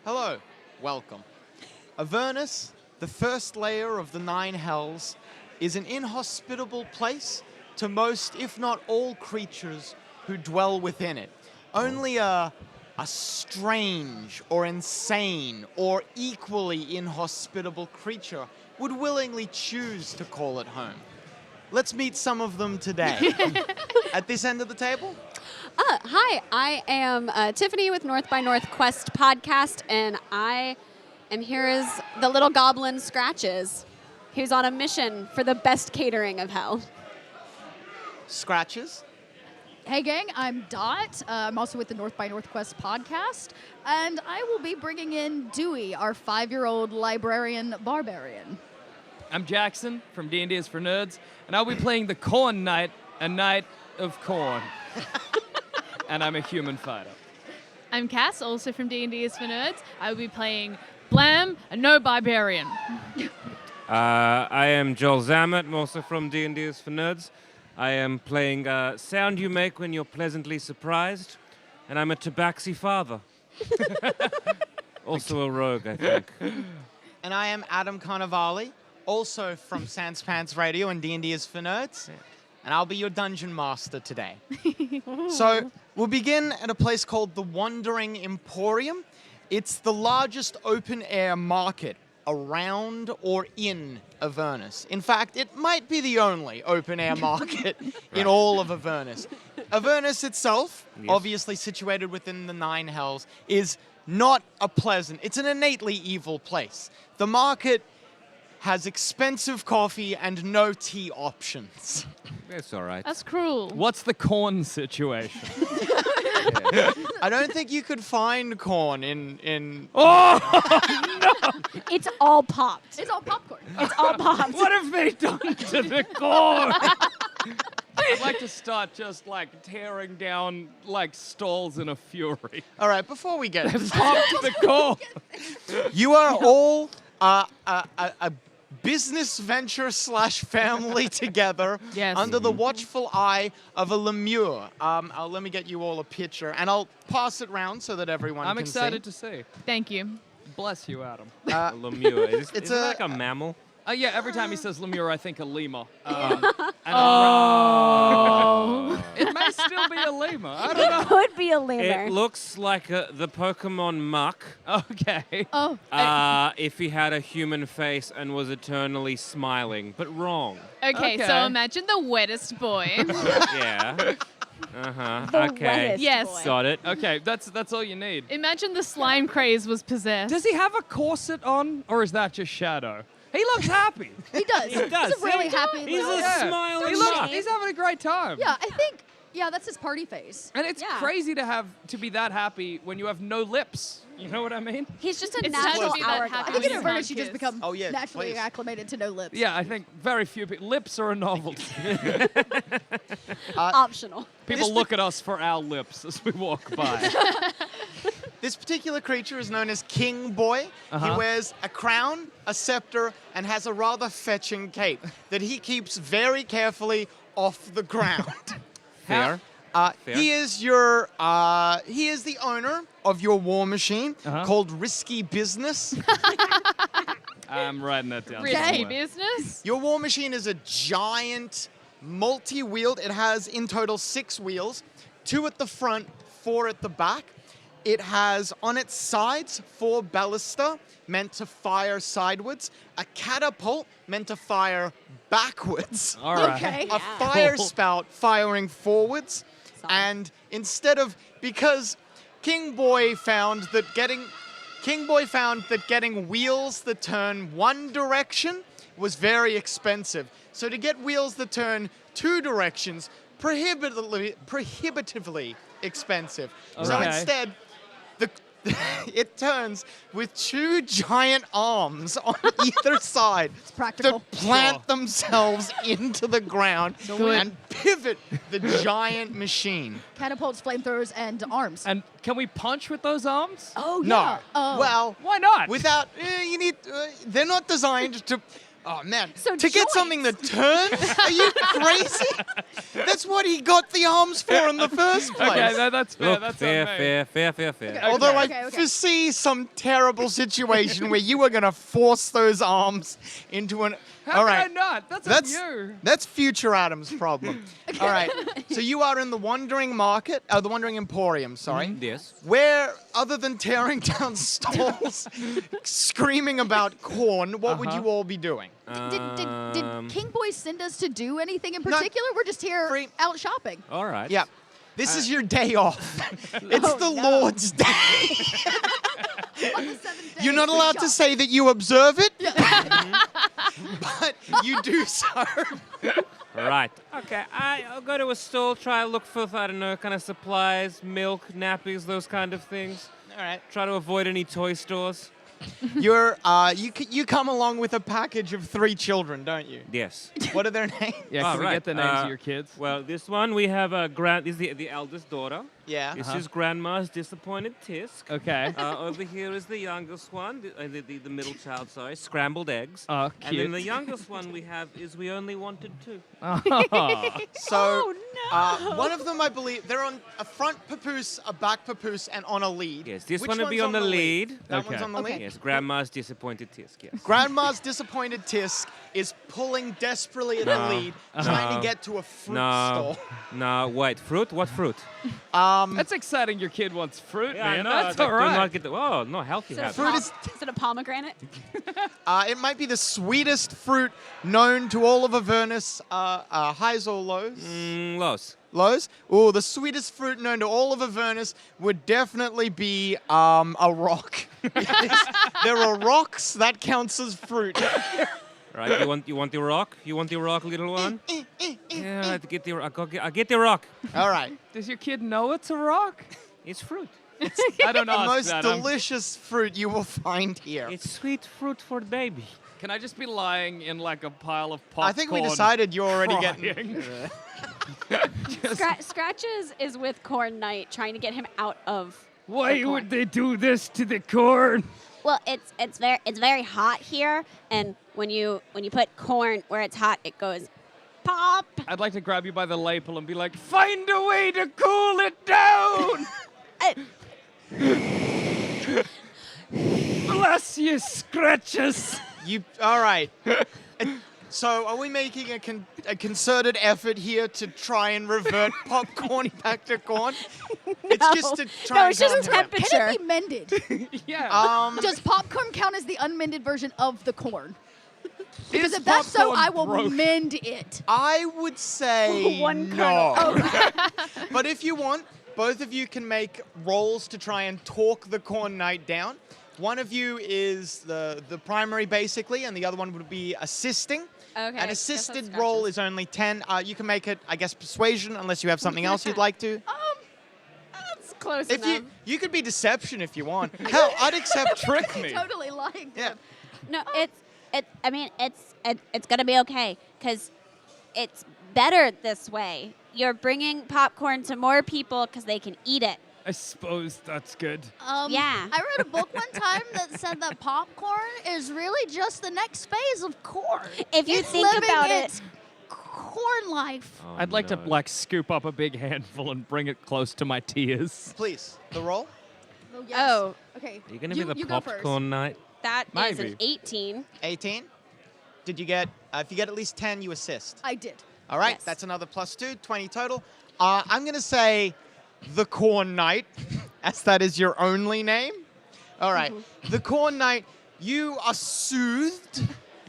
Hello, welcome. Avernus, the first layer of the Nine Hells, is an inhospitable place to most, if not all, creatures who dwell within it. Only a strange or insane or equally inhospitable creature would willingly choose to call it home. Let's meet some of them today. At this end of the table? Hi, I am Tiffany with North by Northwest podcast, and I am here as the little goblin Scratches, who's on a mission for the best catering of hell. Scratches? Hey gang, I'm Dot. I'm also with the North by Northwest podcast, and I will be bringing in Dewey, our 5-year-old librarian barbarian. I'm Jackson from D&D is for Nerds, and I'll be playing the Corn Knight, a knight of corn. And I'm a human fighter. I'm Cass, also from D&D is for Nerds. I will be playing Blam, a no barbarian. I am Joel Zammett. I'm also from D&D is for Nerds. I am playing Sound You Make When You're Pleasantly Surprised, and I'm a tabaxi father. Also a rogue, I think. And I am Adam Carnivali, also from Sans Pants Radio and D&D is for Nerds. And I'll be your dungeon master today. So we'll begin at a place called the Wandering Emporium. It's the largest open-air market around or in Avernus. In fact, it might be the only open-air market in all of Avernus. Avernus itself, obviously situated within the Nine Hells, is not a pleasant, it's an innately evil place. The market has expensive coffee and no tea options. It's all right. That's cruel. What's the corn situation? I don't think you could find corn in... It's all popped. It's all popcorn. It's all popped. What have they done to the corn? I'd like to start just like tearing down like stalls in a fury. All right, before we get... Pop the corn. You are all a business venture / family together Yes. under the watchful eye of a lemure. Let me get you all a picture, and I'll pass it round so that everyone I'm can excited see. to see. Thank you. Bless you, Adam. A lemure. Is it's it a- like a mammal? Yeah, every time he says lemure, I think a lemur. It may still be a lemur. I don't know. Could be a lemur. It looks like the Pokemon Muck Okay. Oh, if he had a human face and was eternally smiling, but wrong. Okay, Okay. so imagine the wettest boy. Yeah. Uh-huh. The Okay. wettest Yes. boy. Got it. Okay, that's all you need. Imagine the slime craze was possessed. Does he have a corset on, or is that just shadow? He looks happy. he does. He does. He's a really happy He's little... a smiling He's having a great time. Yeah, I think... Yeah, that's his party face. And it's Yeah. crazy to be that happy when you have no lips. You know what I mean? He's just a It's time to natural be that hourglass. happy I think in Please. Avernus you just Kiss. become Oh, yeah, naturally please. acclimated to no lips. Yeah, I think very few people. Lips are a novelty. Optional. People look at us for our lips as we walk by. This particular creature is known as King Boy. He wears a crown, a scepter, and has a rather fetching cape that he keeps very carefully off the ground. Fair. Fair. He is the owner of your war machine called Risky Business. I'm writing that down. Risky somewhere. business? Your war machine is a giant multi-wheeled. It has in total 6 wheels, 2 at the front, 4 at the back. It has on its sides 4 ballista meant to fire sidewards, a catapult meant to fire backwards, All right. Okay. a fire spout firing forwards, and because King Boy found that getting wheels that turn one direction was very expensive. So to get wheels that turn 2 directions, prohibitively expensive. So Okay. instead, it turns with 2 giant arms on either side practical. to plant themselves into the ground and pivot the giant machine. Catapults, flamethrowers, and arms. And can we punch with those arms? Oh, No. yeah. Oh. Well, Why not? without they're not designed to Oh, man. So to get something that turns? Are you crazy? That's what he got the arms for in the first place. Okay, that's fair. Look, That's fair, on me. fair. Although I Okay. foresee some terrible situation where you are going to force those arms into an... How All can right. I not? That's on you. That's future Adam's problem. All right. So you are in the Wandering Market, the Wandering Emporium, sorry. Yes. Where, other than tearing down stalls, screaming about corn, what would you all be doing? Did King Boy send us to do anything in No. particular? We're just here Free. out shopping. All right. Yeah. This is your day off. It's the Lord's Day. On the seventh day, You're not we allowed to shop. say that you observe it, but you do so. Right. Okay, I'll go to a stall, try to look for, I don't know, kind of supplies, milk, nappies, those kind of things. All right. Try to avoid any toy stores. You come along with a package of 3 children, don't you? Yes. What are their names? Yeah, Oh, can we right. get the names of your kids? Well, this one we have this is the eldest daughter. Yeah. This is Grandma's disappointed Tisk. Okay. Over here is the youngest one, the middle child, sorry, scrambled eggs. Oh, And then cute. the youngest one we have is We Only Wanted Two. So, one of them, I believe, they're on a front papoose, a back papoose, and on a lead. Yes, this Which one will be one's on the lead. That Okay. one's on the Okay. lead. Yes, Grandma's disappointed Tisk, yes. Grandma's disappointed Tisk is pulling desperately at the No. lead, trying to get to a fruit No, stall. no, wait, fruit? What fruit? That's exciting. Your kid wants fruit, man. That's all Do right. not get no healthy habits. Fruit is Is it a pomegranate? it might be the sweetest fruit known to all of Avernus, highs or lows. Lows. Lows? Oh, the sweetest fruit known to all of Avernus would definitely be a rock. There are rocks, that counts as fruit. Right, you want the rock? You want the rock, little one? Yeah, I get the rock. I get the rock. All right. Does your kid know it's a rock? It's fruit. I don't know. The most that. delicious fruit you will find here. It's sweet fruit for the baby. Can I just be lying in like a pile of popcorn? I think we decided you're already crying? getting... Scratches is with Corn Knight, trying to get him out of. Why the corn. would they do this to the corn? Well, it's very hot here, and when you put corn where it's hot, it goes pop. I'd like to grab you by the lapel and be like, find a way to cool it down. Bless you, Scratches. All right. So are we making a concerted effort here to try and revert popcorn back to corn? It's just to try No, and it's just calm him down. temperature. Can it be mended? Yeah. Does popcorn count as the unmended version of the corn? Because Is if that's so, popcorn I will broke? mend it. I would say One no. kernel. But if you want, both of you can make rolls to try and talk the Corn Knight down. One of you is the primary, basically, and the other one would be assisting. Okay, An guess that's assisted roll Scratches. is only 10. You can make it, I guess, persuasion, unless you have something else you'd like to. That's close If enough. you could be deception if you want. Hell, I'd accept trick me. Totally lying. to Yeah. him. No, it's gonna be okay, because it's better this way. You're bringing popcorn to more people because they can eat it. I suppose that's good. Yeah. I read a book one time that said that popcorn is really just the next phase of corn. If you It's think living about it. its corn life. Oh, I'd like to no. like scoop up a big handful and bring it close to my tears. Please, the roll. Oh, yes. Oh, Okay. Are you gonna be the you go first. popcorn knight? that is Maybe. an 18. 18. Did you get, if you get at least 10, you assist. I did. All right, Yes. that's another +2, 20 total. I'm going to say the Corn Knight, as that is your only name. All right, the Corn Knight, you are soothed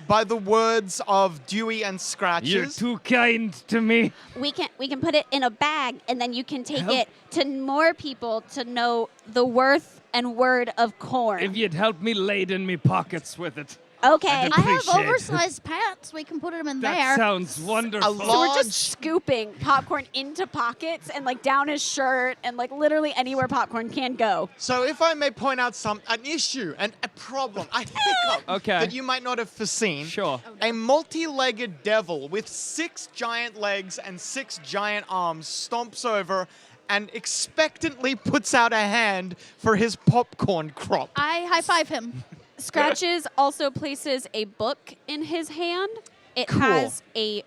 by the words of Dewey and Scratches. You're too kind to me. We can put it in a bag, and then you can take Help. it to more people to know the worth and word of corn. If you'd help me laden me pockets with it. Okay. I'd I have Appreciate it. oversized pants. We can put them in That there. sounds wonderful. A So we're large, just scooping popcorn into pockets and like down his shirt and like literally anywhere popcorn can go. so if I may point out an issue and a problem, a hiccup Okay. that you might not have foreseen. Sure. A multi-legged devil with 6 giant legs and 6 giant arms stomps over and expectantly puts out a hand for his popcorn crop. I high five him. Scratches also places a book in his hand. It Cool. has a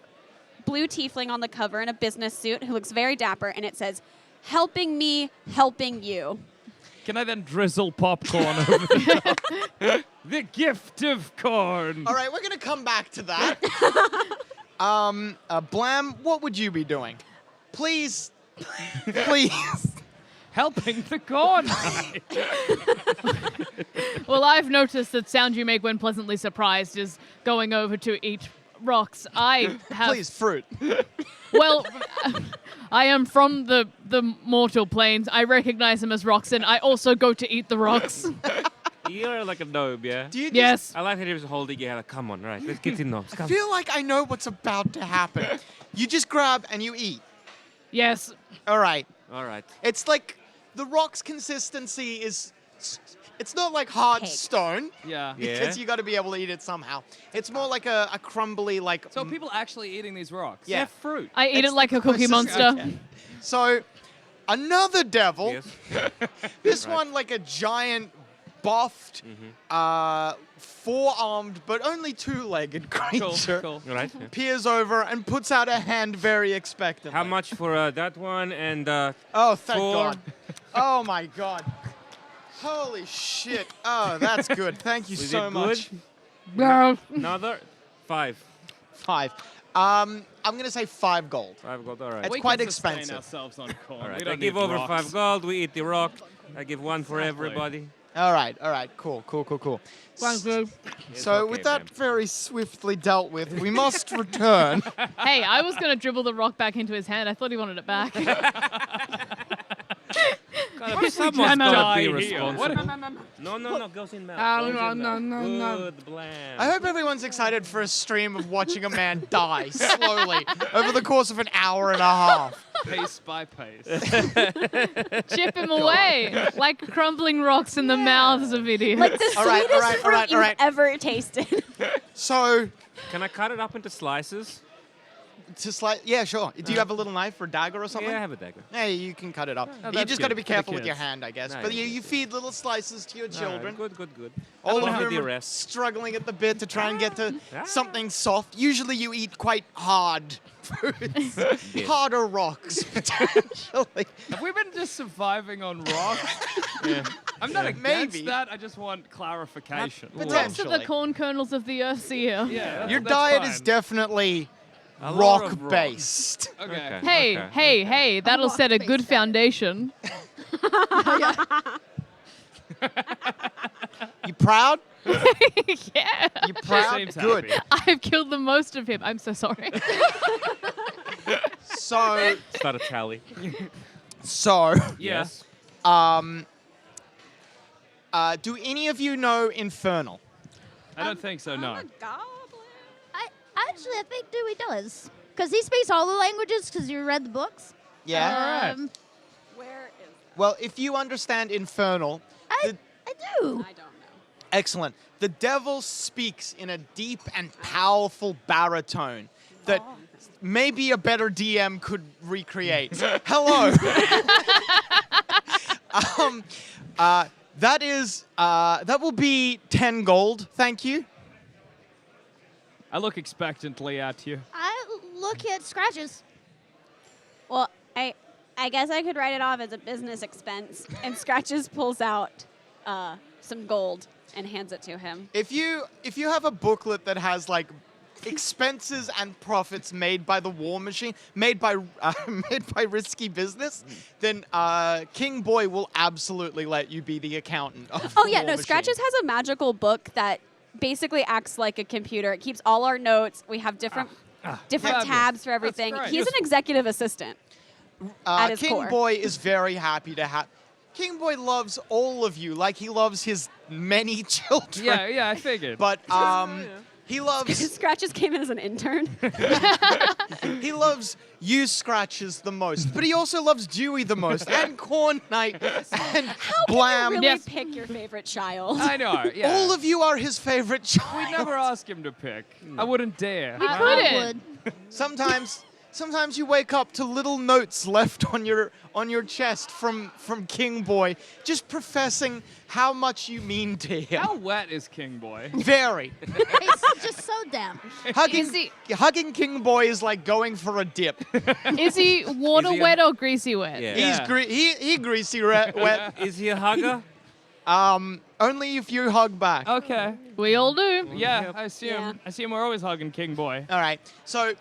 blue tiefling on the cover in a business suit who looks very dapper, and it says, "Helping me, helping you." Can I then drizzle popcorn over the top? The gift of corn. All right, we're gonna come back to that. Blam, what would you be doing? Please, please. Helping the corn. Well, I've noticed that sound you make when pleasantly surprised is going over to eat rocks. I have. Please, fruit. Well, I am from the mortal planes. I recognize them as rocks, and I also go to eat the rocks. You're like a gnome, yeah? Do you just Yes. I like that he was holding your hand. Like, come on, right? Let's get in gnomes. I Come. feel like I know what's about to happen. You just grab and you eat. Yes. All right. All right. It's like the rock's consistency is. It's not like hard Cake. stone. Yeah. Yeah. Because you got to be able to eat it somehow. It's more like a crumbly, like. So are people actually eating these rocks? Yeah. Yeah, fruit. I eat It's it like the a Cookie closest- Monster. okay. So, another devil. Yes. This Right. one like a giant, buffed, four-armed but only two-legged creature. Cool. All right. Yeah. Peers over and puts out a hand very expectantly. How much for that one and Oh, thank 4? God. Oh my God. Holy shit. Oh, that's good. Thank you Was so it much. good? Another 5. 5. I'm gonna say 5 gold. 5 gold. All right. It's We quite can sustain expensive. ourselves on corn. All We right. I don't give need over rocks. 5 gold. We eat the rock. I give 1 for Exactly. everybody. All right. Cool. So okay, with that ma'am. very swiftly dealt with, we must return. Hey, I was going to dribble the rock back into his hand. I thought he wanted it back. Someone's die gotta be here? responsible. No, goes in mouth. Goes in mouth. Good, blam. I hope everyone's excited for a stream of watching a man die slowly over the course of an hour and a half. Pace by pace. Chip him away like crumbling rocks in the mouths of idiots. Like the All right, sweetest all right, all fruit right, all you've right. ever tasted. So, Can I cut it up into slices? yeah, sure. Do you have a little knife or dagger or something? Yeah, I have a dagger. Hey, you can cut it up. Oh, you that's just got to good be for the careful with your kids. hand, I guess. No, But yeah. you feed little slices to your children. All right, good. All I'll of do whom the are rest. struggling at the bit to try and get to Ah. something soft. Usually you eat quite hard foods. Harder rocks, potentially. Have we been just surviving on rocks? Yeah. I'm not against Maybe. that. I just want clarification. But Rocks are the potentially. corn kernels of the earth seer. Yeah. Your that's diet fine. is definitely A lot of rock-based. Okay. Hey, Okay. hey, that'll set a good rock-based diet. foundation. You proud? Yeah. You proud? Seems Good. happy. I've killed the most of him. I'm so sorry. So, Start a tally. Yes. Do any of you know Infernal? I don't think so, no. I think Dewey does. Because he speaks all the languages because you read the books. Yeah. Alright. Where is Well, if you understand Infernal, I do. I don't know. excellent. The devil speaks in a deep and powerful baritone that maybe a better DM could recreate. Hello. That will be 10 gold. Thank you. I look expectantly at you. I look at scratches. Well, I guess I could write it off as a business expense. And Scratches pulls out some gold and hands it to him. If you have a booklet that has like expenses and profits made by the war machine, made by risky business, then King Boy will absolutely let you be the accountant of Oh the yeah, war no, machine. Scratches has a magical book that basically acts like a computer. It keeps all our notes. We have different Fabulous. tabs for everything. great. He's an executive assistant. at his King core. Boy is very happy to have. King Boy loves all of you like he loves his many children. Yeah, I figured. But he loves Scratches came in as an intern. he loves you Scratches the most, but he also loves Dewey the most, and Corn Knight, and Blam. Really Yes. pick your favorite child. I know, yeah. All of you are his favorite child. We'd never ask him to pick. I wouldn't dare. We I couldn't. would. Sometimes Sometimes you wake up to little notes left on your chest from King Boy, just professing how much you mean to him. How wet is King Boy? Very. He's just so damp. Hugging King Boy is like going for a dip. Is he water Is he a- wet or greasy wet? Yeah. He greasy wet. Is he a hugger? Only if you hug back. Okay. We all do. Yeah, I assume. Yeah. I assume we're always hugging King Boy. All right. So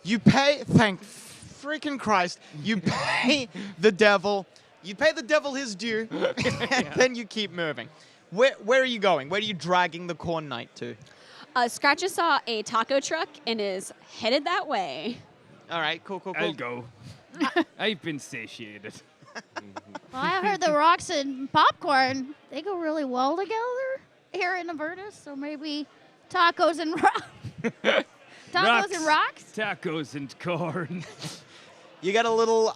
you pay. Thank freaking Christ. You pay the devil. You pay the devil his due, and then you keep moving. Where are you going? Where are you dragging the Corn Knight to? Scratches saw a taco truck and is headed that way. All right. Cool. I'll go. I've been satiated. Well, I heard the rocks and popcorn, they go really well together here in Avernus, so maybe tacos and rocks? Tacos and corn. You get a little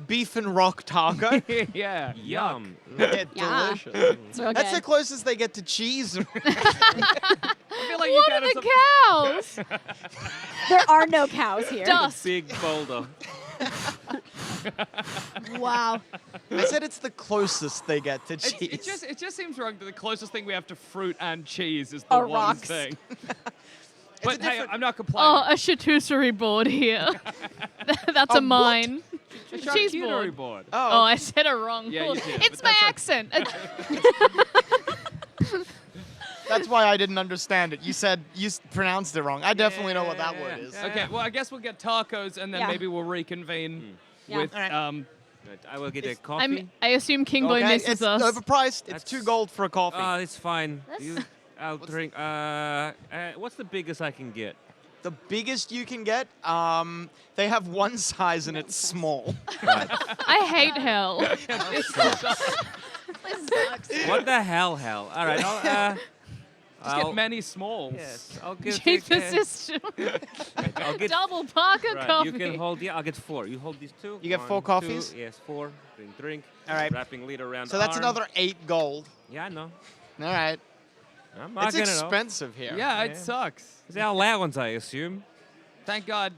beef and rock taco. Yeah. Yum. Yeah, Yeah. delicious. It's real That's the good. closest they get to cheese. I feel like you What got are us the a- cows? There are no cows here. Dust. Big boulder. Wow. I said it's the closest they get to cheese. It just seems wrong that the closest thing we have to fruit and cheese is the Are one rocks. thing. a But hey, different- I'm not complaining. Oh, a charcuterie board here. That's A a mine. A cheese charcuterie board. board. Oh, I said it wrong. Yeah, you did, It's but my that's okay. accent. That's why I didn't understand it. You said pronounced it wrong. I definitely know what that word is. Yeah. Okay, well, I guess we'll get tacos and then Yeah. maybe we'll reconvene Yeah. with Alright. Right, I will get a coffee. I assume King Boy Okay, misses it's us. overpriced. It's That's- 2 gold for a coffee. Oh, it's fine. That's- I'll drink. What's the biggest I can get? The biggest you can get, they have one size and it's small. I hate hell. This sucks. What the hell? All right. just get many smalls. Yes, I'll get. Cheat the system. I'll get. Double Parker Right, coffee. you can hold. Yeah, I'll get 4. You hold these 2. You get 4 1, coffees? 2, yes, 4. Drink. All right. Wrapping lead around. So that's arm. another 8 gold. Yeah, I know. All right. I'm It's marking it up. expensive here. Yeah, Yeah. it sucks. It's our allowance, I assume. Thank God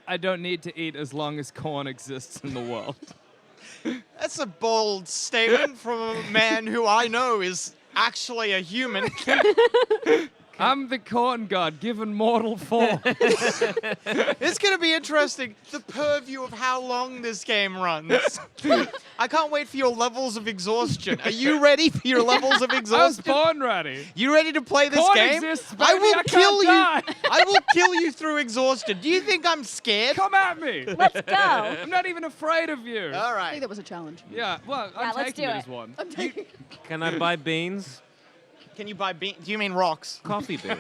I don't need to eat as long as corn exists in the world. That's a bold statement from a man who I know is actually a human. I'm the corn god given mortal form. It's going to be interesting, the purview of how long this game runs. I can't wait for your levels of exhaustion. Are you ready for your levels of I was exhaustion? born ready. You ready to play this Corn game? exists, I baby, will I kill you. can't die. I will kill you through exhaustion. Do you think I'm scared? Come at me. Let's go. I'm not even afraid of you. All I right. think that was a challenge. Yeah, well, Yeah, I'm let's taking do it it. as one. Can I buy beans? Can you buy beans? Do you mean rocks? Coffee beans.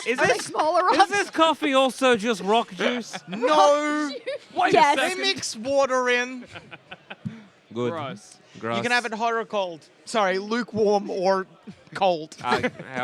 Is Are they this smaller is rocks? this coffee also just rock juice? No. Wait Yes. a They second. mix water in. Good. Gross. Gross. You can have it hot or cold. Sorry, lukewarm or cold. I'll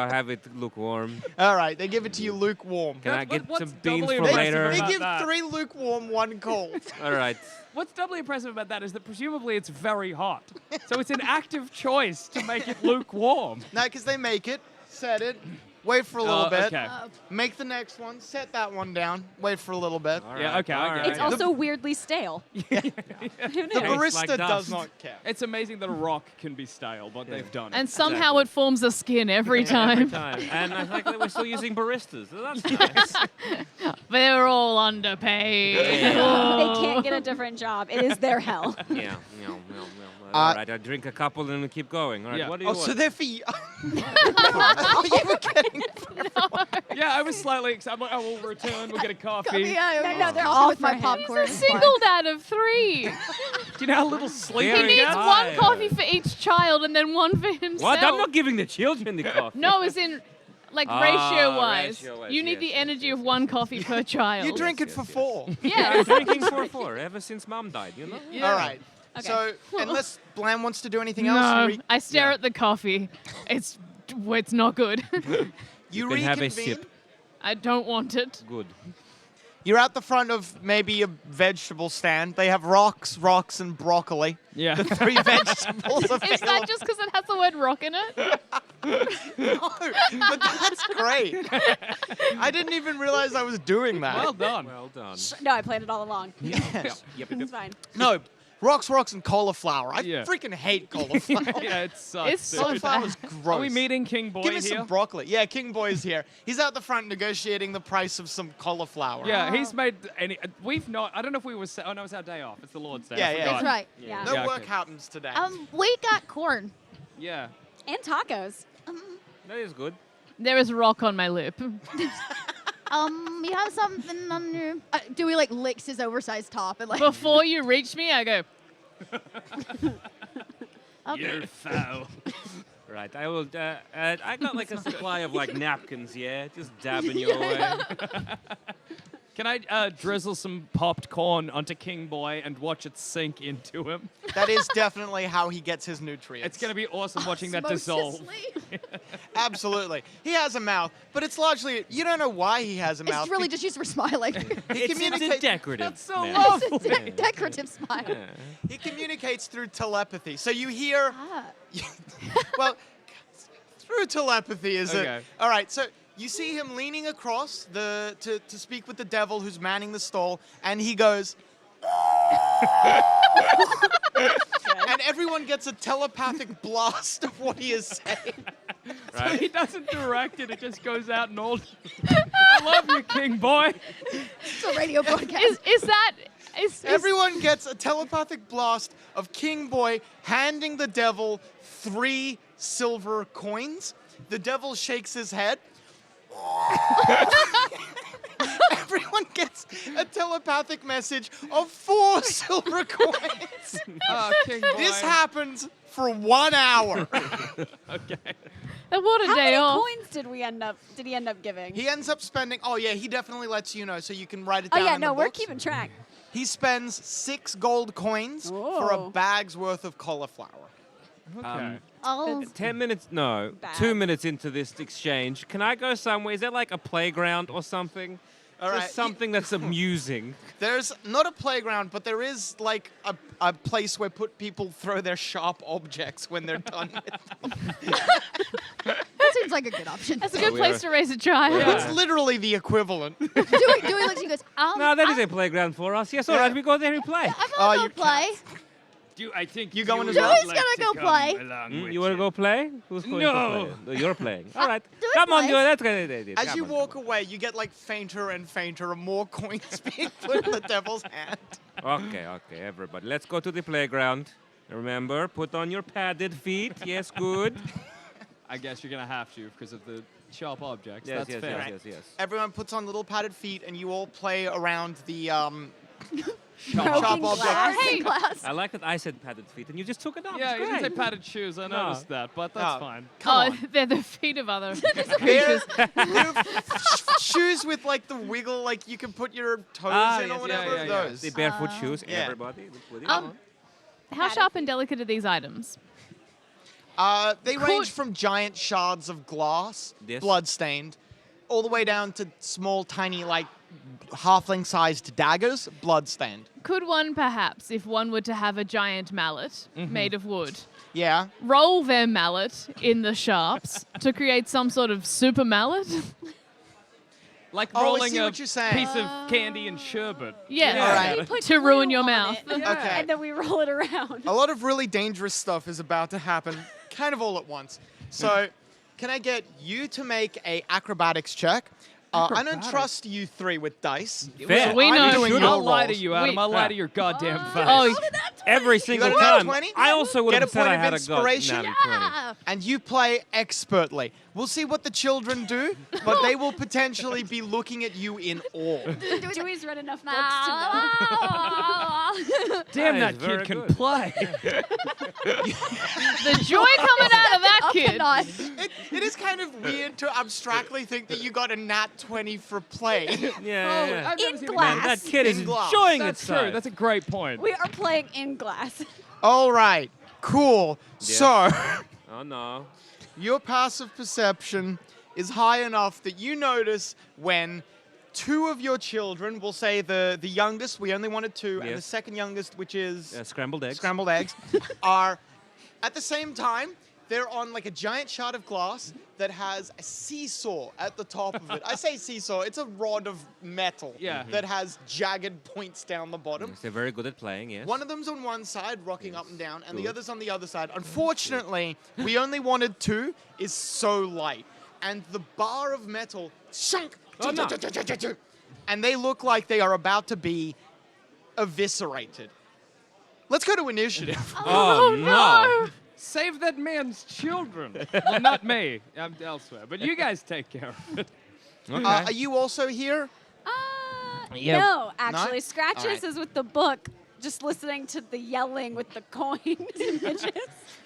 have it lukewarm. All right, they give it to you lukewarm. Can I get What's some beans doubly for impressive later? They about give that? 3 lukewarm, 1 cold. All right. What's doubly impressive about that is that presumably it's very hot. So it's an active choice to make it lukewarm. No, because they make it, set it, wait for a little bit, Okay. make the next one, set that one down, wait for a little bit. All Yeah, right, okay, I all get right. it. It's also weirdly stale. Who The knew? Tastes barista like does dust. not care. It's amazing that a rock can be stale, but they've done it. And somehow Exactly. it forms a skin every Every time. time. And I think that we're still using baristas. So that's nice. They're all underpaid. They can't get a different job. It is their hell. Yeah. All right, I drink a couple and we keep going. All right, Yeah. what do you Oh, want? so they're for you. You were getting Yeah, I was slightly excited. I'm like, oh, we'll return, we'll get a coffee. No, they're coffee all with my for him. popcorn. He's singled out of 3. Do you know how little sleep Very He needs high. one coffee for each child and then one for himself. What? I'm not giving the children the coffee. No, as in, like, Ah, ratio-wise. ratio-wise, You need yes, the yes, energy yes, of one coffee per child. You drink it yes, for yes. 4. Yeah. I'm drinking for 4 ever since Mom died, you know? All right. Okay. So, unless Blam wants to do anything else, No, you, I stare Yeah. at the coffee. It's not good. you can have a reconvene. sip. I don't want it. Good. You're out the front of maybe a vegetable stand. They have rocks, and broccoli. Yeah. The 3 vegetables Is that available. just because it has the word rock in it? No, but that's great. I didn't even realize I was doing that. Well done. Well done. No, I planned it all along. Yes. It's fine. No, rocks, and cauliflower. I Yeah. freaking hate cauliflower. Yeah, it sucks. It's dude. so Cauliflower's gross. Are we meeting King Boy Give me here? some broccoli. Yeah, King Boy's here. He's out the front negotiating the price of some cauliflower. Yeah, he's made any. We've not. I don't know if we were. Oh no, it's our day off. It's the Lord's Day. Yeah, I yeah. forgot. That's right. Yeah. No Yeah, work okay. happens today. We got corn. Yeah. And tacos. That is good. There is rock on my lip. You have something on your. Dewey like licks his oversized top and like. Before you reach me, I go, You're foul. Right, I will. I got like a supply of like napkins, yeah, just dabbing your way. Can I drizzle some popped corn onto King Boy and watch it sink into him? That is definitely how he gets his nutrients. It's gonna be awesome watching that dissolve. Osmosisly. Absolutely. He has a mouth, but it's largely, you don't know why he has a mouth. It's really just used for smiling. He It's a communicates. decorative. That's so mouth. It's a decorative smile. Yeah. He communicates through telepathy. So you hear, Ah. well, through telepathy is Okay. it? All right. So you see him leaning across to speak with the devil who's manning the stall, and he goes. And everyone gets a telepathic blast of what he is saying. Right. He doesn't direct it; it just goes out and all. I love you, King Boy. It's a radio broadcast. is that... Is Everyone gets a telepathic blast of King Boy handing the devil 3 silver coins. The devil shakes his head. Everyone gets a telepathic message of 4 silver coins. Oh, King Boy. This happens for 1 hour. Okay. what a How day many off. coins did he end up giving? He ends up spending. Oh yeah, he definitely lets you know, so you can write it Oh down. yeah, in no, the we're books. keeping track. He spends 6 gold coins for a Oh. bag's worth of cauliflower. Okay. Oh, 10 minutes, no, Bad. 2 minutes into this exchange, can I go somewhere? Is there like a playground or something? All Just right. something that's amusing. There's not a playground, but there is like a place where people throw their sharp objects when they're done with them. that seems like a good option. That's a Oh, good we place are- to raise a child. Yeah. It's literally the equivalent. Dewey looks and he goes, No, that is a playground for us. Yes, all right, we go there and play. I'm Oh, gonna you go play. I think You going would as well? Dewey's like gonna to go come play. along Mm, with you want to go play? Who's going No. to play? No, you're playing. All right. Dewey Come on, plays. Dewey. That's good. As you walk away, you get like fainter and fainter, and more coins being put in the devil's hand. Okay, everybody. Let's go to the playground. Remember, put on your padded feet. Yes, good. I guess you're gonna have to because of the sharp objects. Yes, That's yes, fair. yes. Everyone puts on little padded feet, and you all play around the Broken sharp glass. objects. Hey, class. I like that I said padded feet and you just took it up. Yeah, It's you didn't say great. padded shoes. I noticed that, but that's No. fine. Come Oh, on. they're the feet of other They're, creatures. they're shoes with like the wiggle, like you can put your toes Ah, in or yes, whatever. yeah, yeah. Those. The barefoot shoes, Yeah. everybody. Put it Um, on. How sharp and delicate are these items? They Could- range from giant shards of glass, Yes. blood-stained, all the way down to small, tiny, like halfling-sized daggers, blood-stained. Could one perhaps, if one were to have a giant mallet made of wood, Yeah. roll their mallet in the sharps to create some sort of super mallet? Like Oh, I rolling see a what you're saying. piece of candy and sherbet. Yes. All right. We put To ruin glue your on mouth. it, Okay. And then we roll it around. A lot of really dangerous stuff is about to happen, kind of all at once. So, can I get you to make a acrobatics check? I don't Acrobatics? trust you 3 with dice. Fair. We I'm know. doing your I'll lie to rolls. you, Adam. Wait. I'll lie to your goddamn face. Oh, Every single got a nat time. 20? I also would Get have a said point I of had inspiration? a natty 20. Ah, And you play expertly. We'll see what the children do, but they will potentially be looking at you in awe. Dewey's read enough books to know. Damn, That that is kid very can good. play. the joy coming out of that kid. cannot. It is kind of weird to abstractly think that you got a nat 20 for play. Yeah. I've never In seen a glass. Man, that kid is In glass. enjoying That's itself. true. That's a great point. We are playing in glass. All right, cool. So, Oh no. your passive perception is high enough that you notice when 2 of your children, we'll say the youngest, we only wanted 2, and the Yes. second youngest, which is Scrambled eggs. scrambled eggs, are at the same time they're on like a giant shard of glass that has a seesaw at the top of it. I say seesaw, it's a rod of metal Yeah. that has jagged points down the bottom. Yes, they're very good at playing, yes. One of them's on one side, rocking up and down, and the Good. other's on the other side. Unfortunately, we only wanted two, is so light. And the bar of metal sunk. Oh, no. And they look like they are about to be eviscerated. Let's go to initiative. Oh, no. Save that man's children. Well, not me. I'm elsewhere. But you guys take care of it. Okay. Are you also here? Yeah. No, actually, No? Scratches All right. is with the book, just listening to the yelling with the coins and midgets.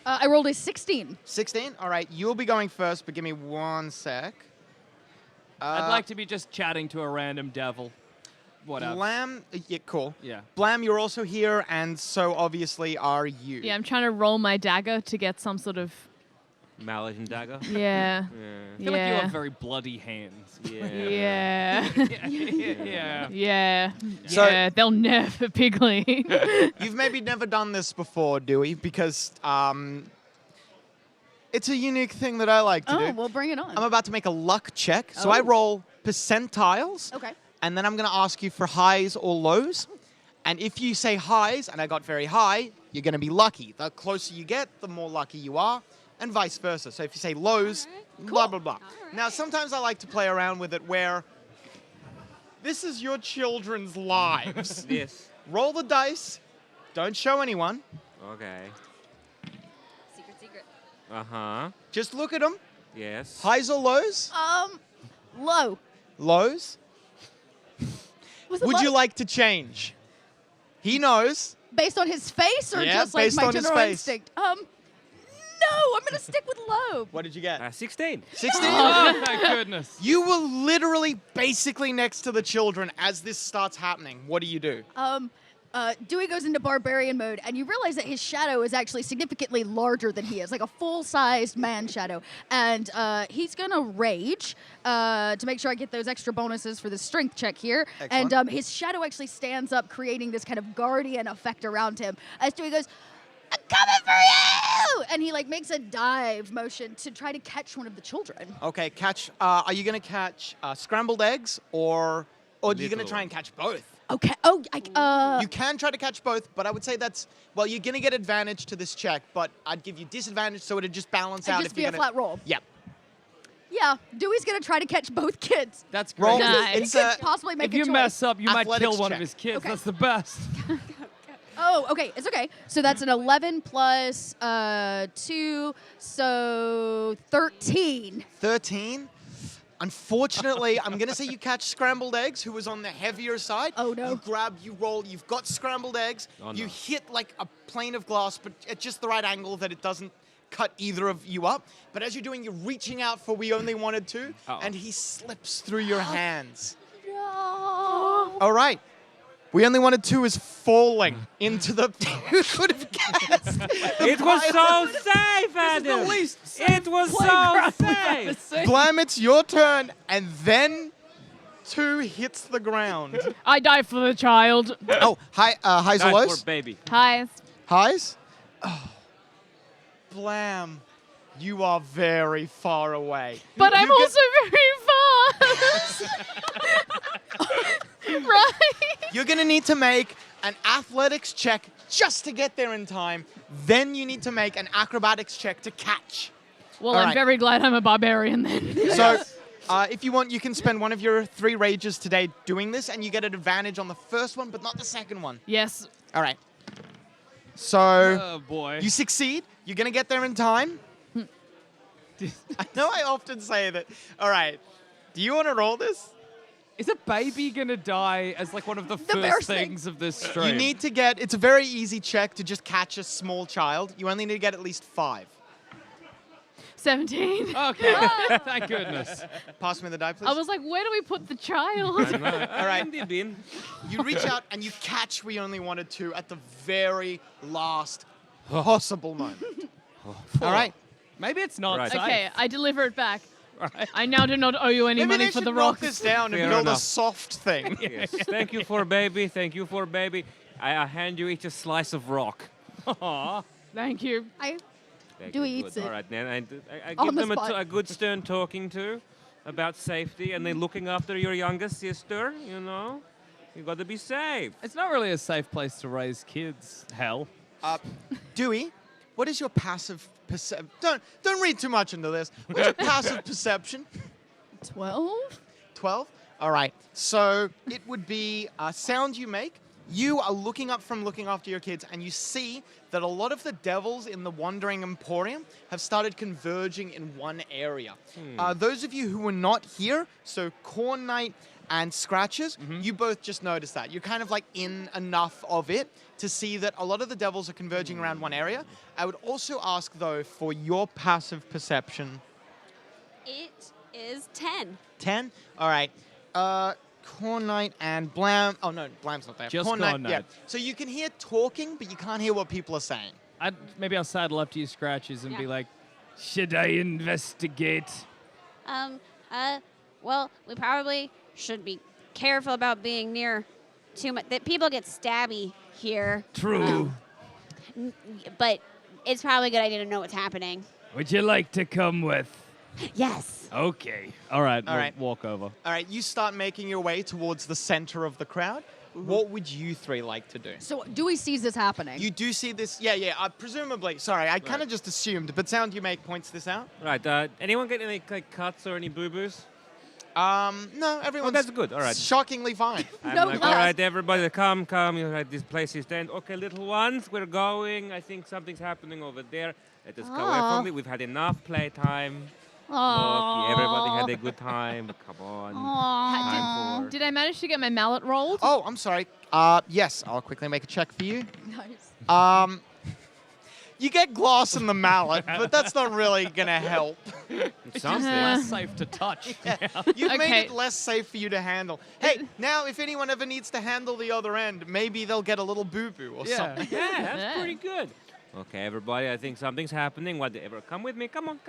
I rolled a 16. 16? All right, you'll be going first, but give me 1 sec. I'd like to be just chatting to a random devil. Whatever. Blam, yeah, cool. Yeah. Blam, you're also here, and so obviously are you. Yeah, I'm trying to roll my dagger to get some sort of. Mallet and dagger. Yeah. Yeah. I feel like you have very bloody hands. Yeah. Yeah. Yeah. Yeah. So- Yeah. They'll never piggly. You've maybe never done this before, Dewey, because it's a unique thing that I like to Oh, do. well, bring it on. I'm about to make a luck check, so I Oh. roll percentiles, Okay. and then I'm going to ask you for highs or lows. And if you say highs, and I got very high, you're going to be lucky. The closer you get, the more lucky you are, and vice versa. So if you say lows, blah, blah, blah. Now, sometimes I like to play around with it where this is your children's lives. Yes. Roll the dice. Don't show anyone. Okay. Secret. Uh-huh. Just look at them. Yes. Highs or lows? Low. Lows. Was it Would low? you like to change? He knows. Based on his face or Yeah, just like based my on his general face. instinct? No, I'm going to stick with low. What did you get? 16. 16? Oh, thank goodness. You were literally basically next to the children as this starts happening. What do you do? Dewey goes into barbarian mode, and you realize that his shadow is actually significantly larger than he is, like a full-sized man shadow. And he's gonna rage to make sure I get those extra bonuses for the strength check here. Excellent. And his shadow actually stands up, creating this kind of guardian effect around him. As Dewey goes, "I'm coming for you!" And he like makes a dive motion to try to catch one of the children. Okay, catch. Are you going to catch scrambled eggs or are you going to Little. try and catch both? Okay. Oh, You can try to catch both, but I would say that's, well, you're going to get advantage to this check, but I'd give you disadvantage so it'd just balance out. just if be you're a gonna, flat roll. Yeah. Yeah, Dewey's gonna try to catch both kids. That's great. Roll. Nice. It's He could a, possibly make If a you choice. mess up, you might Athletics kill one check. of his kids. Okay. That's the best. Oh, okay. It's okay. So that's an 11 plus 2, so 13. 13. Unfortunately, I'm going to say you catch scrambled eggs, who was on the heavier side. Oh, no. You grab, you roll, you've got scrambled eggs. Oh, You no. hit like a plane of glass, but at just the right angle that it doesn't cut either of you up. But as you're doing, you're reaching out for we only wanted two, Uh-oh. and he slips through your hands. No. All right. We only wanted two is falling into the. Who could have guessed? It was so safe, Adam. the least It was so playground we've safe. ever seen. Blam, it's your turn, and then two hits the ground. I die for the child. Oh, hi, highs or Nice lows? work, baby. Hi. Highs? Oh. Blam, you are very far away. But I'm You get- also very fast. Right? You're going to need to make an athletics check just to get there in time. Then you need to make an acrobatics check to catch. Well, All I'm right. very glad I'm a barbarian then. So, if you want, you can spend one of your 3 rages today doing this, and you get an advantage on the first one, but not the second one. Yes. All right. So, Oh boy. you succeed. You're going to get there in time. I know I often say that. All right. Do you want to roll this? Is a baby gonna die as like one of the first first thing. things of this stream? You need to get, it's a very easy check to just catch a small child. You only need to get at least 5. 17. Okay. Thank goodness. Pass me the die, please. I was like, where do we put the child? All right. In the bin. You reach out and you catch We Only Wanted To at the very last possible moment. All right. Maybe it's not Right. safe. Okay, I deliver it back. I now do not owe you any Maybe money they for should the knock rocks. this down and Fair build a enough. soft thing. Yes. Thank you for baby. Thank you for baby. I hand you each a slice of rock. Aw. Thank you. I Okay, Dewey good, eats good. it. All right, then I On give the them spot. a good stern talking to about safety, and they're looking after your younger sister. You know, you got to be safe. It's not really a safe place to raise kids. Hell. Dewey, what is your passive perception? Don't read too much into this. What's your passive perception? 12? 12? All right. So it would be a sound you make. You are looking after your kids, and you see that a lot of the devils in the Wandering Emporium have started converging in one area. Those of you who were not here, so Corn Knight and Scratches, you both just noticed that. You're kind of like in enough of it to see that a lot of the devils are converging around one area. I would also ask, though, for your passive perception. It is 10. 10? All right. Corn Knight and Blam. Oh, no, Blam's not there. Just Corn Corn Yeah. Knight. So you can hear talking, but you can't hear what people are saying. Maybe I'll saddle up to you, Scratches, and Yeah. be like, should I investigate? Well, we probably should be careful about being near too much. That people get stabby here. True. But it's probably a good idea to know what's happening. Would you like to come with? Yes. Okay. All right. All We'll right. walk over. All right, you start making your way towards the center of the crowd. What would you three like to do? So Dewey sees this happening. You do see this? Yeah. Presumably. Sorry, I kind of just assumed, but sound you make points this out. Right. Anyone get any cuts or any boo-boos? No, everyone's that's good, all right. shockingly fine. I'm No like, glass. all right, everybody, come. You know, this place is dead. Okay, little ones, we're going. I think something's happening over there. Let us go away Aw. from it. We've had enough playtime. Aww. Look, everybody had a good time. Come on. Time for... Did I manage to get my mallet rolled? Oh, I'm sorry. Yes, I'll quickly make a check for you. Nice. You get gloss in the mallet, but that's not really gonna help. Something. Less safe to touch. You've made Okay. it less safe for you to handle. Hey, now if anyone ever needs to handle the other end, maybe they'll get a little boo-boo or Yeah. something. Yeah, that's Yeah. pretty good. Okay, everybody, I think something's happening. Whatever. Come with me. Come on.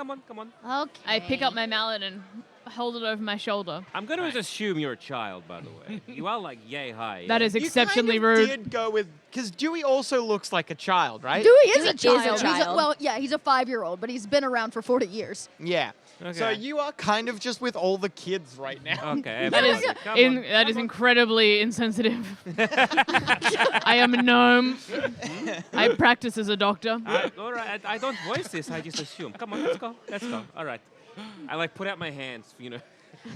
Okay. I pick up my mallet and hold it over my shoulder. I'm going to assume you're a child, by the way. You are like yay high. That is You exceptionally kind of rude. did go with, because Dewey also looks like a child, right? Dewey is Dewey a child. is a child. Well, yeah, he's a 5-year-old, but he's been around for 40 years. Yeah. So Okay. you are kind of just with all the kids right now. Okay, That is everybody, come on. that is incredibly insensitive. I am a gnome. I practice as a doctor. All right, I don't voice this. I just assume. Come on, let's go. All right. I like put out my hands, you know.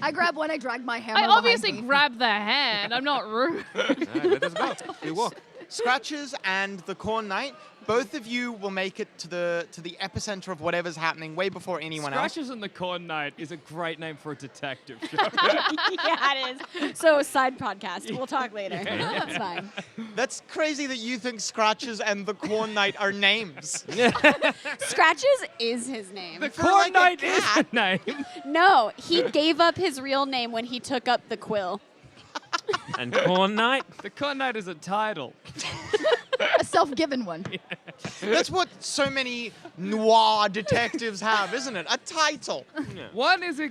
I grab one, I drag my hammer I behind obviously me. grab the hand. I'm not rude. All right, let us go. We walk. Scratches and the Corn Knight, both of you will make it to the epicenter of whatever's happening way before anyone else. Scratches and the Corn Knight is a great name for a detective show. Yeah, it is. So, side podcast. We'll talk later. That's fine. That's crazy that you think Scratches and the Corn Knight are names. Scratches is his name. The For Corn like a Knight is cat. a name. No, he gave up his real name when he took up the quill. And Corn Knight. The Corn Knight is a title. A self-given one. That's what so many noir detectives have, isn't it? A title. One is a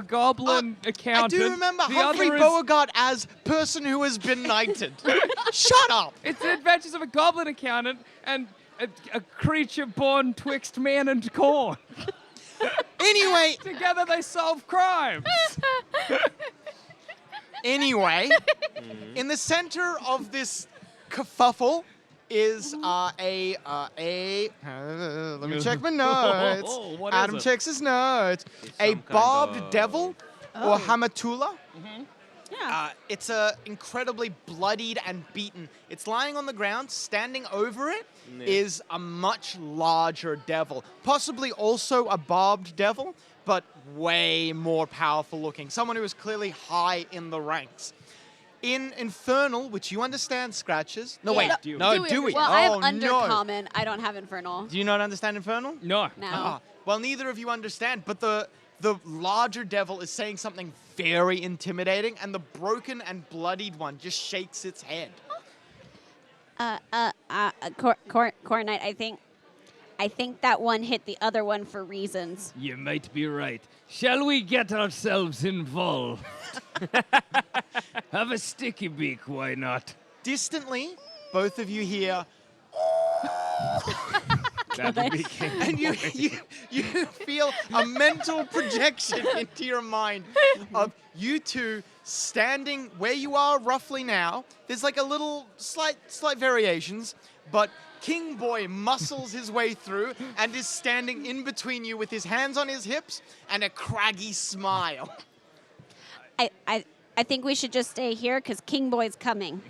goblin accountant. I do remember The Humphrey other is- Beauregard as person who has been knighted. Shut up. It's the adventures of a goblin accountant and a creature born twixt man and corn. Anyway, Together they solve crimes. Anyway, in the center of this kerfuffle is let me check my notes. What is Adam it? checks his notes. It's A some kind barbed of- devil or hamatula. Yeah. It's incredibly bloodied and beaten. It's lying on the ground. Standing over it is a much larger devil, possibly also a barbed devil, but way more powerful looking. Someone who is clearly high in the ranks. In Infernal, which you understand, Scratches. No, Yeah. wait. No, No, Dewey Dewey. Well, I Oh, have no. undercommon. I don't have infernal. Do you not understand Infernal? No. No. Ah, well, neither of you understand, but the larger devil is saying something very intimidating, and the broken and bloodied one just shakes its head. Corn Knight, I think that one hit the other one for reasons. You might be right. Shall we get ourselves involved? Have a sticky beak, why not? Distantly, both of you hear That would be King And you feel a mental projection into your mind of you two standing where you are roughly now. There's like a little slight variations, but King Boy muscles his way through and is standing in between you with his hands on his hips and a craggy smile. I think we should just stay here because King Boy's coming.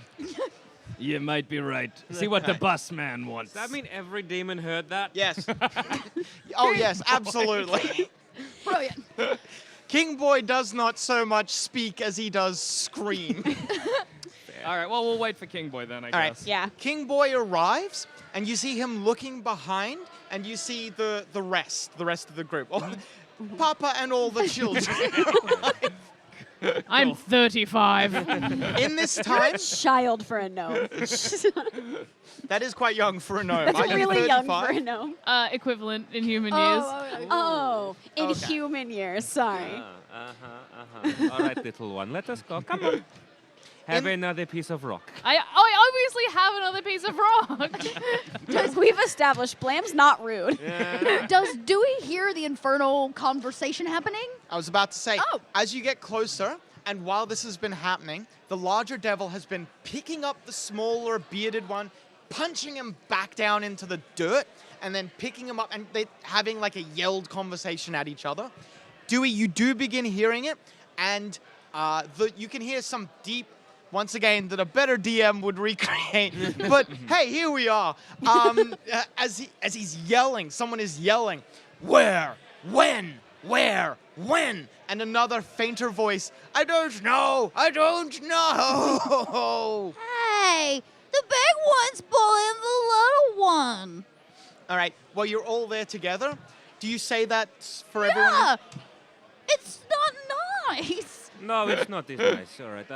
You might be right. See what the bus man wants. Does that mean every demon heard that? Yes. Oh, yes, absolutely. Brilliant. King Boy does not so much speak as he does scream. All right, well, we'll wait for King Boy then, I All right. guess. Yeah. King Boy arrives, and you see him looking behind, and you see the rest of the group. Papa and all the children. I'm 35. In this time, Child for a gnome. that is quite young for a gnome. That's Are you really young 35? for a gnome. Equivalent in human years. Oh, in Okay. human years. Sorry. All right, little one, let us go. Come on. Have another piece of rock. I obviously have another piece of rock. We've established Blam's not rude. Does Dewey hear the infernal conversation happening? I was about to say, Oh. as you get closer, and while this has been happening, the larger devil has been picking up the smaller bearded one, punching him back down into the dirt, and then picking him up, and they're having like a yelled conversation at each other. Dewey, you do begin hearing it, and you can hear some deep, once again, that a better DM would recreate. But hey, here we are. As he's yelling, someone is yelling, where, when, when? And another fainter voice, I don't know. Hey, the big one's bullying the little one. All right, well, you're all there together. Do you say that for everyone? Yeah, it's not nice. No, it's not this nice. All right.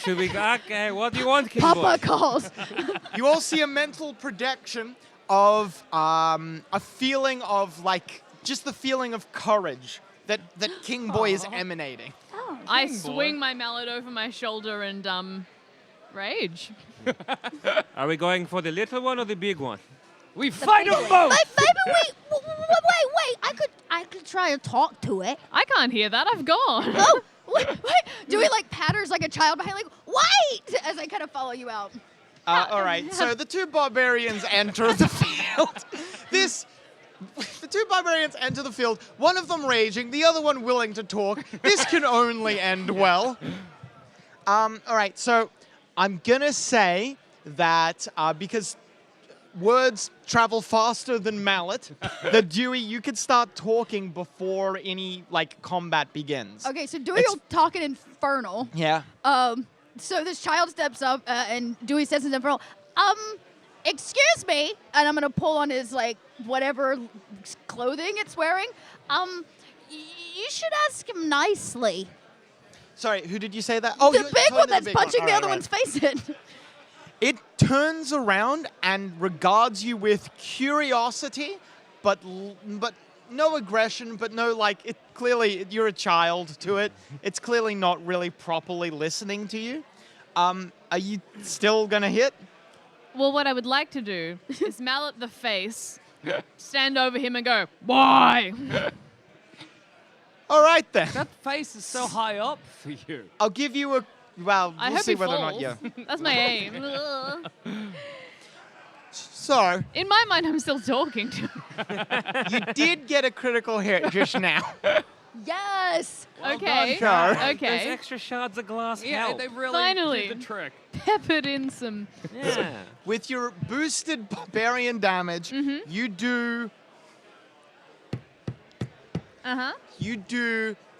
Should we go? Okay, what do you want, King Papa Boy? calls. You all see a mental projection of a feeling of just the feeling of courage that King Boy is emanating. I King Boy. swing my mallet over my shoulder and rage. Are we going for the little one or the big one? We fight them both! Maybe wait. I could try to talk to it. I can't hear that. I've gone. Oh, wait. Dewey patters like a child behind, wait! As I kind of follow you out. All right, so the two barbarians enter the field. The two barbarians enter the field, one of them raging, the other one willing to talk. This can only end well. All right, so I'm gonna say that because words travel faster than mallet, that Dewey, you could start talking before any combat begins. Okay, so Dewey It's- will talk in infernal. Yeah. So this child steps up and Dewey says in infernal, excuse me, and I'm gonna pull on his whatever clothing it's wearing. You should ask him nicely. Sorry, who did you say that? Oh, The you're big talking one to that's big punching All the right, other right. one's face in. It turns around and regards you with curiosity, but no aggression, but no clearly you're a child to it. It's clearly not really properly listening to you. Are you still gonna hit? Well, what I would like to do is mallet the face, stand over him and go, why? All right then. That face is so high up for you. I'll give you a. Well, I we'll hope see he whether falls. or not you. That's my aim. So In my mind, I'm still talking to him. you did get a critical hit just now. Yes. Okay. Char. Those Okay. extra shards of glass Yeah, help. they really Finally. did the trick. Peppered in some. Yeah. With your boosted barbarian damage, you do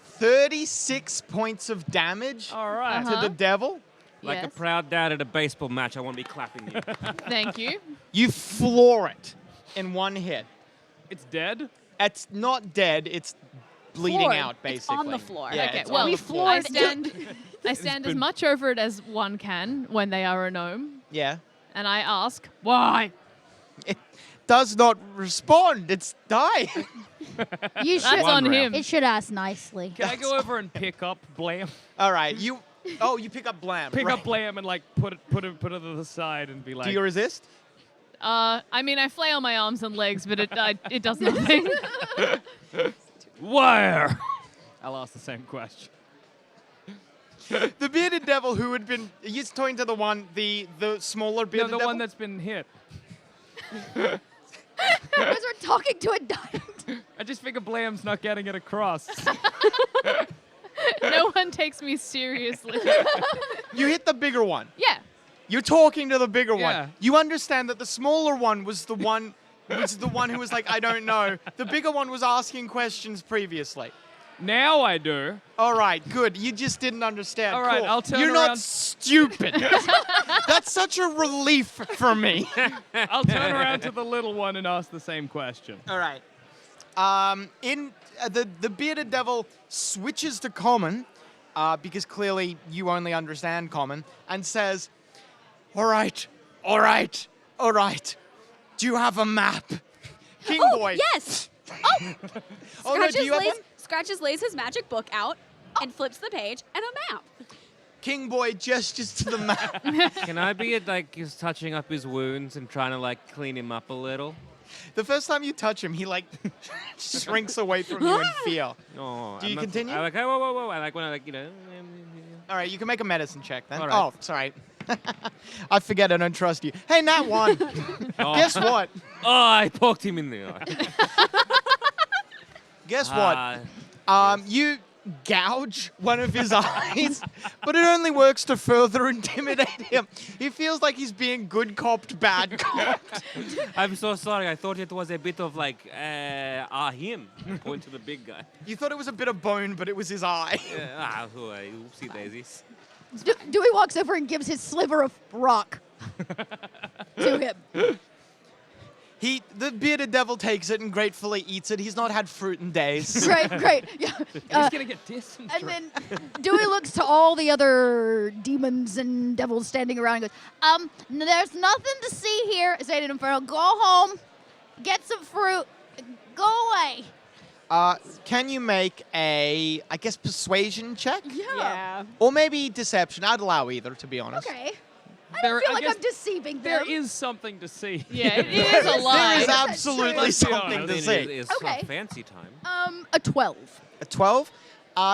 36 points of damage All right. to the devil. Like Yes. a proud dad at a baseball match, I won't be clapping you. Thank you. You floor it in one hit. It's dead? It's not dead, it's bleeding Floored. out, It's basically. on the floor. Yeah, Okay, it's well, on we the floor. I stand as much over it as one can when they are a gnome, Yeah. and I ask, why? It does not respond, it's dying. You That's should. on him. It should ask nicely. Can I go over and pick up Blam? All right, you pick up Blam. Pick right. up Blam and put it to the side and be like, Do you resist? I mean, I flail my arms and legs, but it does nothing. Where? I'll ask the same question. The bearded devil who had been... Are you talking to the smaller No, bearded the devil? one that's been hit. Because we're talking to a giant. I just figure Blam's not getting it across. No one takes me seriously. You hit the bigger one. Yeah. You're talking to the bigger Yeah. one. You understand that the smaller one was the one who was like, I don't know. The bigger one was asking questions previously. Now I do. All right, good. You just didn't understand. All right, Cool. I'll turn You're around. not stupid. That's such a relief for me. I'll turn around to the little one and ask the same question. All right. The bearded devil switches to common, because clearly you only understand common, and says, all right. Do you have a map? King Boy. Yes. Oh, no, do you have one? Scratches lays his magic book out and flips the page and a map. King Boy gestures to the map. Can I be just touching up his wounds and trying to clean him up a little? The first time you touch him, he shrinks away from you in fear. Oh, Do you continue? I hey, whoa. I when I All right, you can make a medicine check then. All right. Oh, sorry. I forget I don't trust you. Hey, Nat 1. Guess what? Oh, I poked him in the eye. Guess what? You gouge one of his eyes, but it only works to further intimidate him. He feels like he's being good copped, bad copped. I'm so sorry. I thought it was a bit of him. Point to the big guy. You thought it was a bit of bone, but it was his eye. Oopsie daisies. Dewey walks over and gives his sliver of rock to him. The bearded devil takes it and gratefully eats it. He's not had fruit in days. Great. Yeah. He's gonna get dysentery. And then Dewey looks to all the other demons and devils standing around and goes, there's nothing to see here. Say to Inferno, go home, get some fruit, go away. Can you make a, I guess, persuasion check? Yeah. Or maybe deception. I'd allow either, to be honest. Okay. I There- don't feel I like guess I'm deceiving them. There is something to see. Yeah, it is a There lie. is absolutely Let's be something honest. to see. It's Okay. not fancy time. A 12. A 12.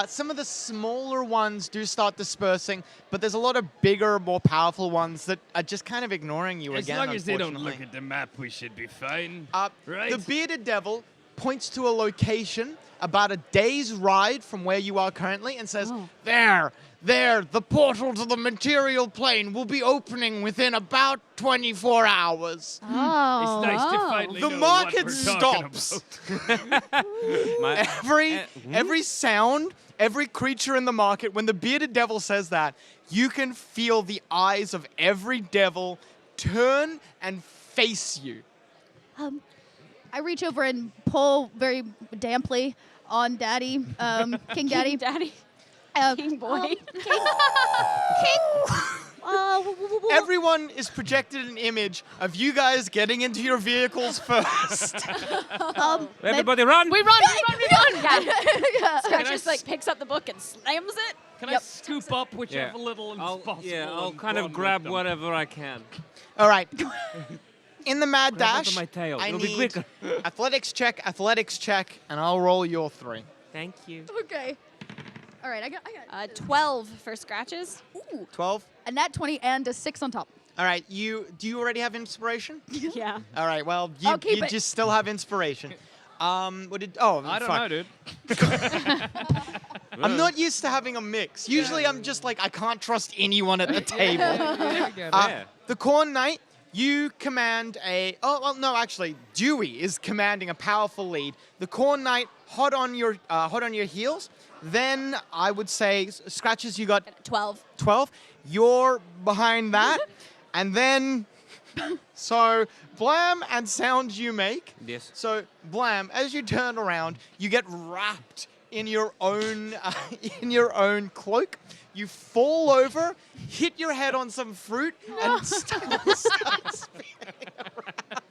Some of the smaller ones do start dispersing, but there's a lot of bigger, more powerful ones that are just kind of ignoring you As again, long as they don't unfortunately. look at the map, we should be fine. The bearded devil points to a location about a day's ride from where you are currently and says, there, the portal to the material plane will be opening within about 24 hours. Oh. It's nice to finally The know market what we're talking stops. about. Every sound, every creature in the market, when the bearded devil says that, you can feel the eyes of every devil turn and face you. I reach over and pull very damply on Daddy, King Daddy. Daddy. King Boy. Everyone is projected an image of you guys getting into your vehicles first. Everybody run! We run. Yeah. Scratches picks up the book and slams it. Can I scoop up whichever little is possible? I'll and kind run of with grab them? whatever I can. All right. In the mad Grab dash, onto my tail. I It'll be need quicker. athletics check, and I'll roll your 3. Thank you. Okay. All right, I got 12 for Scratches. Ooh. 12. A nat 20 and a 6 on top. All right. Do you already have inspiration? Yeah. All right. Well, I'll keep you it. just still have inspiration. I don't know, dude. I'm not used to having a mix. Usually, I'm just like I can't trust anyone at the table. Yeah. The Corn Knight, you command a. Oh well, no, actually, Dewey is commanding a powerful lead. The Corn Knight, hot on your heels. Then I would say Scratches. You got 12. 12. You're behind that, and then. So, Blam and sound you make. Yes. So, Blam, as you turn around, you get wrapped in your own cloak. You fall over, hit your head on some fruit, and start spinning around.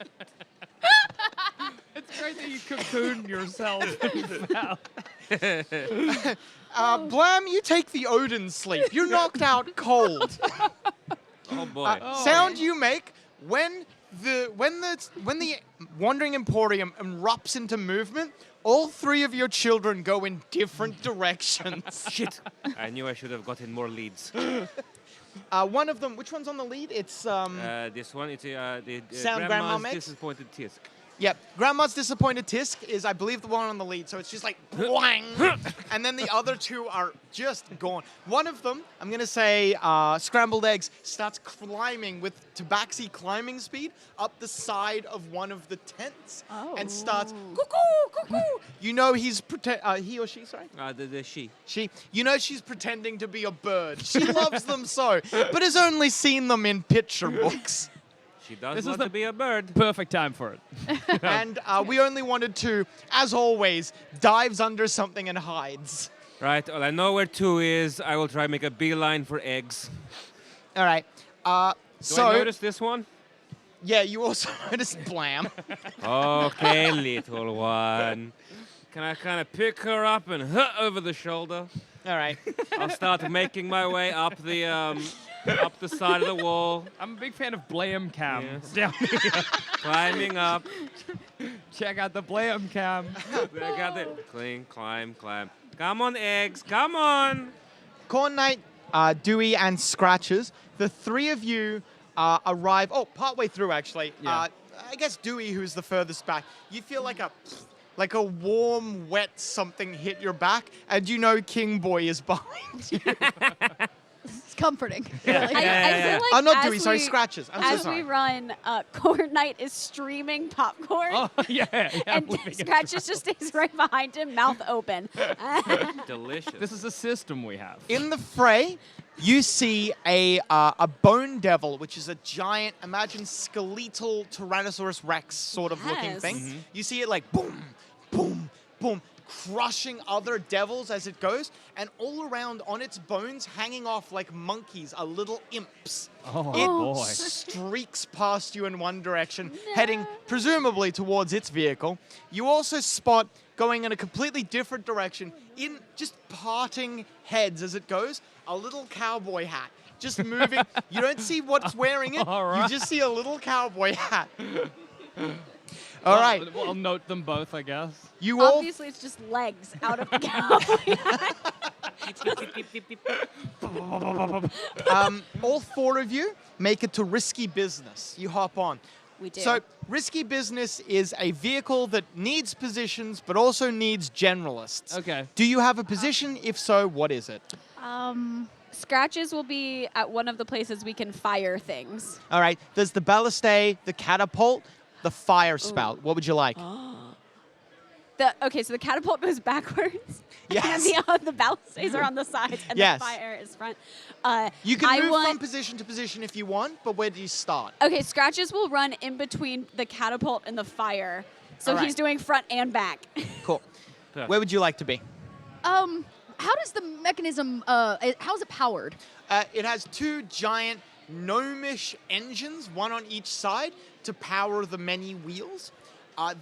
It's great that you cocoon yourself. Blam, you take the Odin sleep. You're knocked out cold. Oh boy. Sound you make when when the Wandering Emporium erupts into movement, all three of your children go in different directions. Shit. I knew I should have gotten more leads. One of them, which one's on the lead? It's This one, it's the Sound Grandma Grandma's makes? Disappointed Tisk. Yep. Grandma's Disappointed Tisk is, I believe, the one on the lead. So it's just like, whang, and then the other two are just gone. One of them, I'm going to say Scrambled Eggs, starts climbing with tabaxi climbing speed up the side of one of the tents and starts, cuckoo, cuckoo. You know he or she, sorry? The she. She. You know she's pretending to be a bird. She loves them so, but has only seen them in picture books. She does This is want the- to be a bird. Perfect time for it. And we only wanted to, as always, dives under something and hides. Right, well, I know where 2 is. I will try and make a beeline for eggs. All right. Do I notice this one? Yeah, you also noticed Blam. Okay, little one. Can I kind of pick her up and over the shoulder? All right. I'll start making my way up the side of the wall, I'm a big fan of Blam Cam. Yes. Down here. climbing up. Check out the Blam Cam. I got it. Climb. Come on, eggs. Come on. Corn Knight, Dewey, and Scratches. The three of you arrive. Oh, partway through actually. Yeah. I guess Dewey, who's the furthest back. You feel like a warm, wet something hit your back, and you know King Boy is behind you. It's comforting. I feel like I'm not as Dewey, sorry, we- Scratches. I'm so As sorry. we run, Corn Knight is streaming popcorn. Oh, yeah. And leaving it. Scratches just stays right behind him, mouth open. Delicious. This is a system we have. In the fray, you see a bone devil, which is a giant, imagine skeletal Tyrannosaurus Rex sort of looking Yes. thing. You see it like boom, boom, boom, crushing other devils as it goes, and all around on its bones, hanging off like monkeys, are little imps. Oh, It boy. streaks past you in one direction, heading presumably towards its vehicle. You also spot, going in a completely different direction, in just parting heads as it goes, a little cowboy hat. Just moving. You don't see what's wearing it. All right. You just see a little cowboy hat. All right. Well, I'll note them both, I guess. You all Obviously, it's just legs out of the cowboy. all four of you make it to Risky Business. You hop on. We do. So, Risky Business is a vehicle that needs positions, but also needs generalists. Okay. Do you have a position? If so, what is it? Scratches will be at one of the places we can fire things. All right. There's the ballistay, the catapult, the fire spout. What would you like? So the catapult goes backwards. Yes. And the balustrades are on the sides, and Yes. the fire is front. You can I move want, from position to position if you want, but where do you start? Okay, Scratches will run in between the catapult and the fire. So All right. he's doing front and back. Cool. Perfect. Where would you like to be? How does the mechanism? How is it powered? It has two giant gnomish engines, one on each side, to power the many wheels.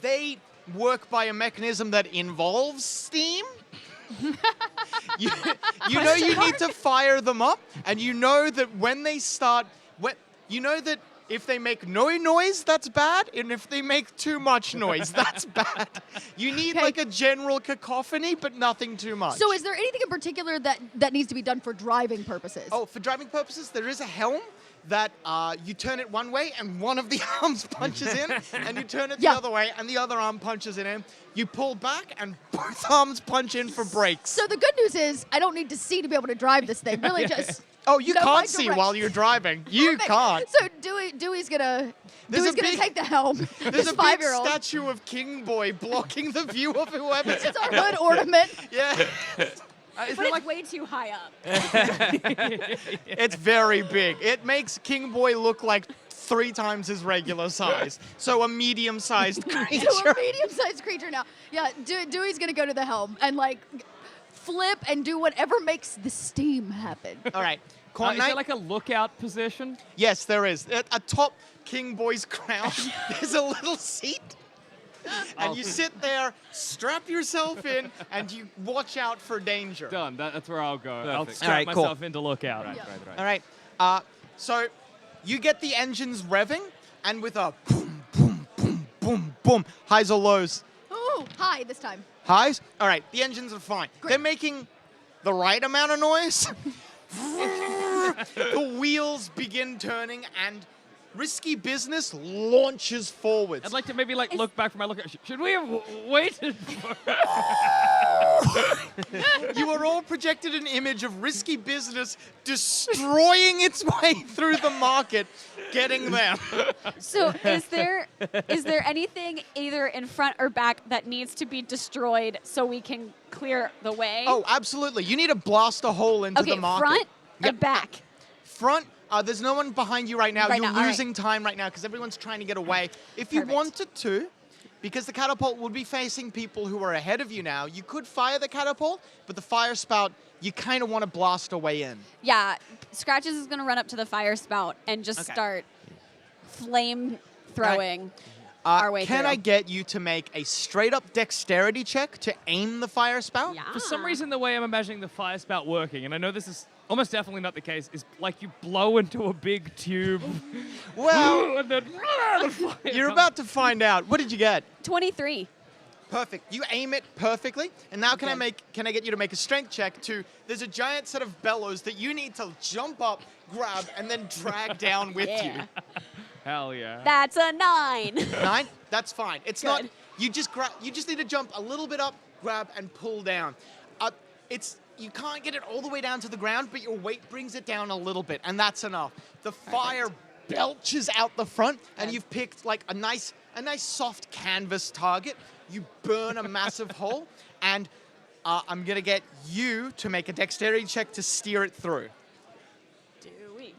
They work by a mechanism that involves steam. you know you need to fire them up, and you know that when they start, you know that if they make no noise, that's bad, and if they make too much noise, that's bad. You need Okay. like a general cacophony, but nothing too much. So, is there anything in particular that needs to be done for driving purposes? Oh, for driving purposes, there is a helm that you turn it one way and one of the arms punches in, and you turn it the Yeah. other way and the other arm punches it in. You pull back and both arms punch in for brakes. So the good news is I don't need to see to be able to drive this thing. Really, just Oh, you go my can't see direction. while you're driving. You Perfect. can't. So Dewey's gonna There's a big- take the helm. There's This a big 5-year-old. statue of King Boy blocking the view of whoever's. It's our hood ornament. Yeah, But it's way too high up. it's very big. It makes King Boy look like 3 times his regular size. So a medium-sized To creature. a medium-sized creature now. Yeah, Dewey's gonna go to the helm and like flip and do whatever makes the steam happen. All right. Is Corn there Knight? like a lookout position? Yes, there is. At atop King Boy's crown, there's a little seat. And you sit there, strap yourself in, and you watch out for danger. Done. That's where I'll go. I'll Perfect. strap All right, cool. myself into lookout. All right. So you get the engines revving, and with a boom, boom, boom, boom, boom. Highs or lows? Oh, hi this time. Highs? All right, the engines are fine. Great. They're making the right amount of noise. The wheels begin turning and Risky Business launches forwards. I'd like to maybe look back from my look. Should we have waited? You are all projected an image of Risky Business destroying its way through the market, getting there. So is there anything either in front or back that needs to be destroyed so we can clear the way? Oh, absolutely. You need to blast a hole into okay, the market. front or Yep. back? Front, there's no one behind you right now. Right You're now, all right. losing time right now because everyone's trying to get away. If you Perfect. wanted to, because the catapult would be facing people who are ahead of you now, you could fire the catapult, but the fire spout, you kind of want to blast a way in. Yeah, Scratches is going to run up to the fire spout and just Okay. start flame throwing our way Can through. I get you to make a straight-up dexterity check to aim the fire spout? Yeah. For some reason, the way I'm imagining the fire spout working, and I know this is almost definitely not the case, is like you blow into a big tube. Well, and then the fire you're comes. about to find out. What did you get? 23. Perfect. You aim it perfectly. And now can I get you to make a strength check to, there's a giant set of bellows that you need to jump up, grab, and then drag down with Yeah. you. Hell yeah. That's a 9. 9? That's fine. It's not, Good. you just need to jump a little bit up, grab, and pull down. You can't get it all the way down to the ground, but your weight brings it down a little bit, and that's enough. The fire belches out the front, and Good. you've picked like a nice soft canvas target. You burn a massive hole, and I'm gonna get you to make a dexterity check to steer it through. Do we?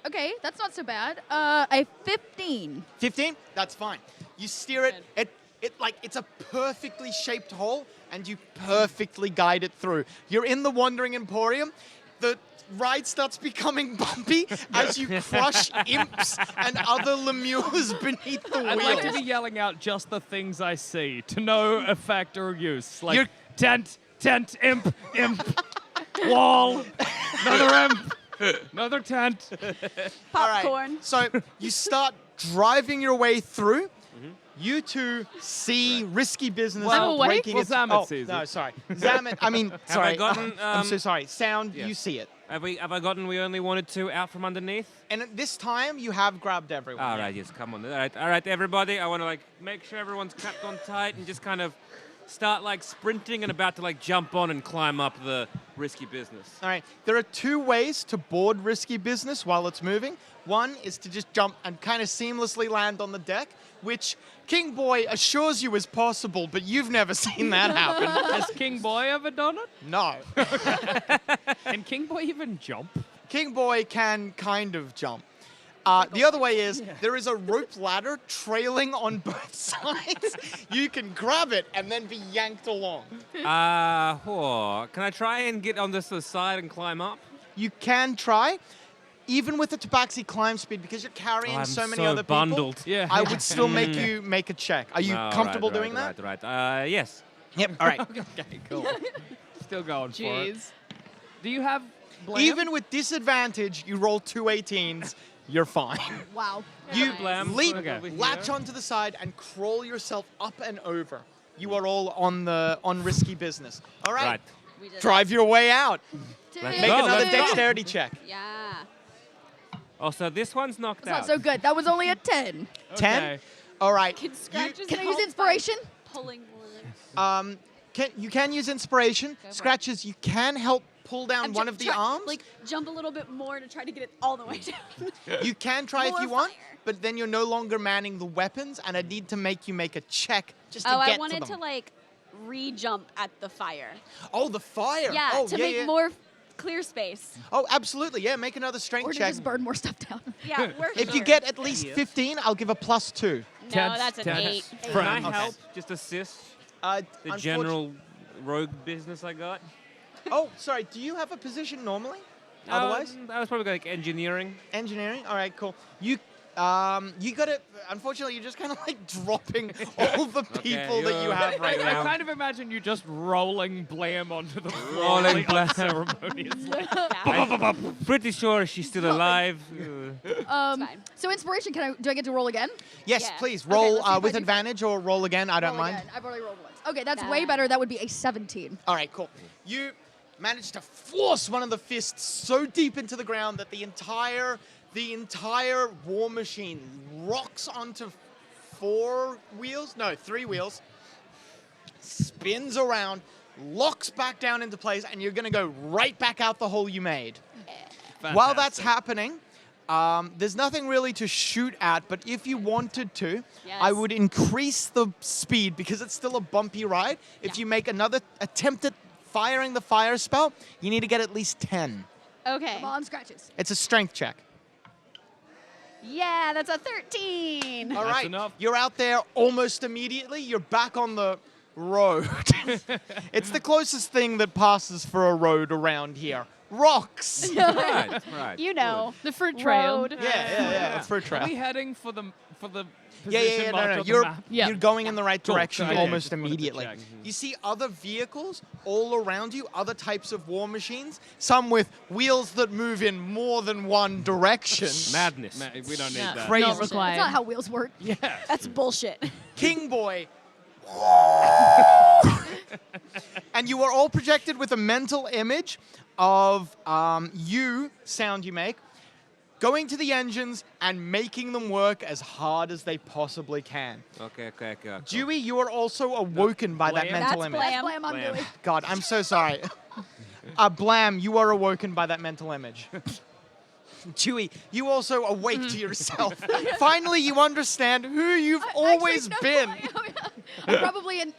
Okay, that's not so bad. A 15. 15? That's fine. You steer it. It's a perfectly shaped hole, and you perfectly guide it through. You're in the Wandering Emporium. The ride starts becoming bumpy as you crush imps and other lemures beneath the I'd like to wheels. be yelling out just the things I see to no effect or use. Like You're- tent, imp, wall, another imp, another tent. All right, Popcorn. so you start driving your way through. You two see Risky Business Well, I'm awake. breaking Well, its... Zamet sees no, it. sorry. Zamet, I mean, I sorry. gotten, I'm so sorry. Sound, yes. you see it. Have I gotten we only wanted to out from underneath? And at this time, you have grabbed everyone. All right, yes, come on. All right, everybody. I want to make sure everyone's clapped on tight and just kind of start sprinting and about to jump on and climb up the Risky Business. All right. There are two ways to board Risky Business while it's moving. One is to just jump and kind of seamlessly land on the deck, which King Boy assures you is possible, but you've never seen that happen. Has King Boy ever done it? No. Can King Boy even jump? King Boy can kind of jump. The other way is there is a rope ladder trailing on both sides. You can grab it and then be yanked along. Can I try and get on this side and climb up? You can try. Even with the tabaxi climb speed, because you're carrying I'm so many so other people, bundled. Yeah. I would still make you make a check. Are you No, comfortable right, doing that? Right. Yes. Yep. All right. Okay, cool. Still going for it. Jeez. Do you have blam? Even with disadvantage, you roll 2 18s, you're fine. Wow. You Blam. leap, Okay. Over here. latch onto the side, and crawl yourself up and over. You are all on Risky Business. All right. Right. We did Drive your way out. Let's Make go, another let's go. dexterity check. it. Yeah. Oh, so this one's knocked That's not out. so good. That was only a 10. 10. Okay. All right. Can Scratches Can I use help inspiration? by pulling one? You can use inspiration. for it. Scratches, you can help pull down I'm one ju- of the try- arms. Like, jump a little bit more to try to get it all the way down. You can try if More you want, fire. but then you're no longer manning the weapons, and I need to make you make a check just to Oh, get I wanted to them. re-jump at the fire. Oh, the fire. Yeah, oh, to yeah, make yeah. more clear space. Oh, absolutely. Yeah, make another strength Or to check. just burn more stuff down. Yeah, we're If you sure. get at least 15, I'll give a +2. No, Tense, that's an tense. 8. Can I Okay. help? Just assist the Unfortunately- general rogue business I got? Oh, sorry. Do you have a position normally? Otherwise? I was probably engineering. Engineering? All right, cool. You You got to. Unfortunately, you're just kind of like dropping all the people that you have right I now. kind of imagine you just rolling Blam onto the floor. Rolling like, Blam. unceremoniously. I'm pretty sure she's still alive. fine. So inspiration, do I get to roll again? Yes, Yeah. please Okay, roll let's see if I with do- advantage or roll again. I don't Roll mind. again. I've already rolled once. Okay, that's Got way it. better. That would be a 17. All right, cool. You managed to force one of the fists so deep into the ground that the entire war machine rocks onto 3 wheels, spins around, locks back down into place, and you're going to go right back out the hole you made. While that's Fantastic. happening, there's nothing really to shoot at, but if you wanted to, I Yes. would increase the speed because it's still a bumpy ride. If Yeah. you make another attempt at firing the fire spell, you need to get at least 10. Okay. Come on, scratches. It's a strength check. Yeah, that's a 13. All That's right, enough. you're out there almost immediately. You're back on the road. It's the closest thing that passes for a road around here. Rocks. Right. You know. The fruit trail. Road. Yeah. It's for a Are trail. we heading for the Yeah, position marked no. on You're, the map? Yeah. you're going in the right Cool. direction Okay, almost just wanted to immediately. check. You see other vehicles all around you, other types of war machines, some with wheels that move in more than one direction. Madness. We don't need Yeah. that. Crazy. Not That's required. not how wheels work. Yeah. That's bullshit. King Boy. And you are all projected with a mental image of sound you make, going to the engines and making them work as hard as they possibly can. Okay. Dewey, you are also awoken by that Blam. mental That's image. Blam. Blam, I'm Blam. doing. God, I'm so sorry. Blam, you are awoken by that mental image. Chewie, you also awake to yourself. Finally, you understand who you've always been. I'm probably in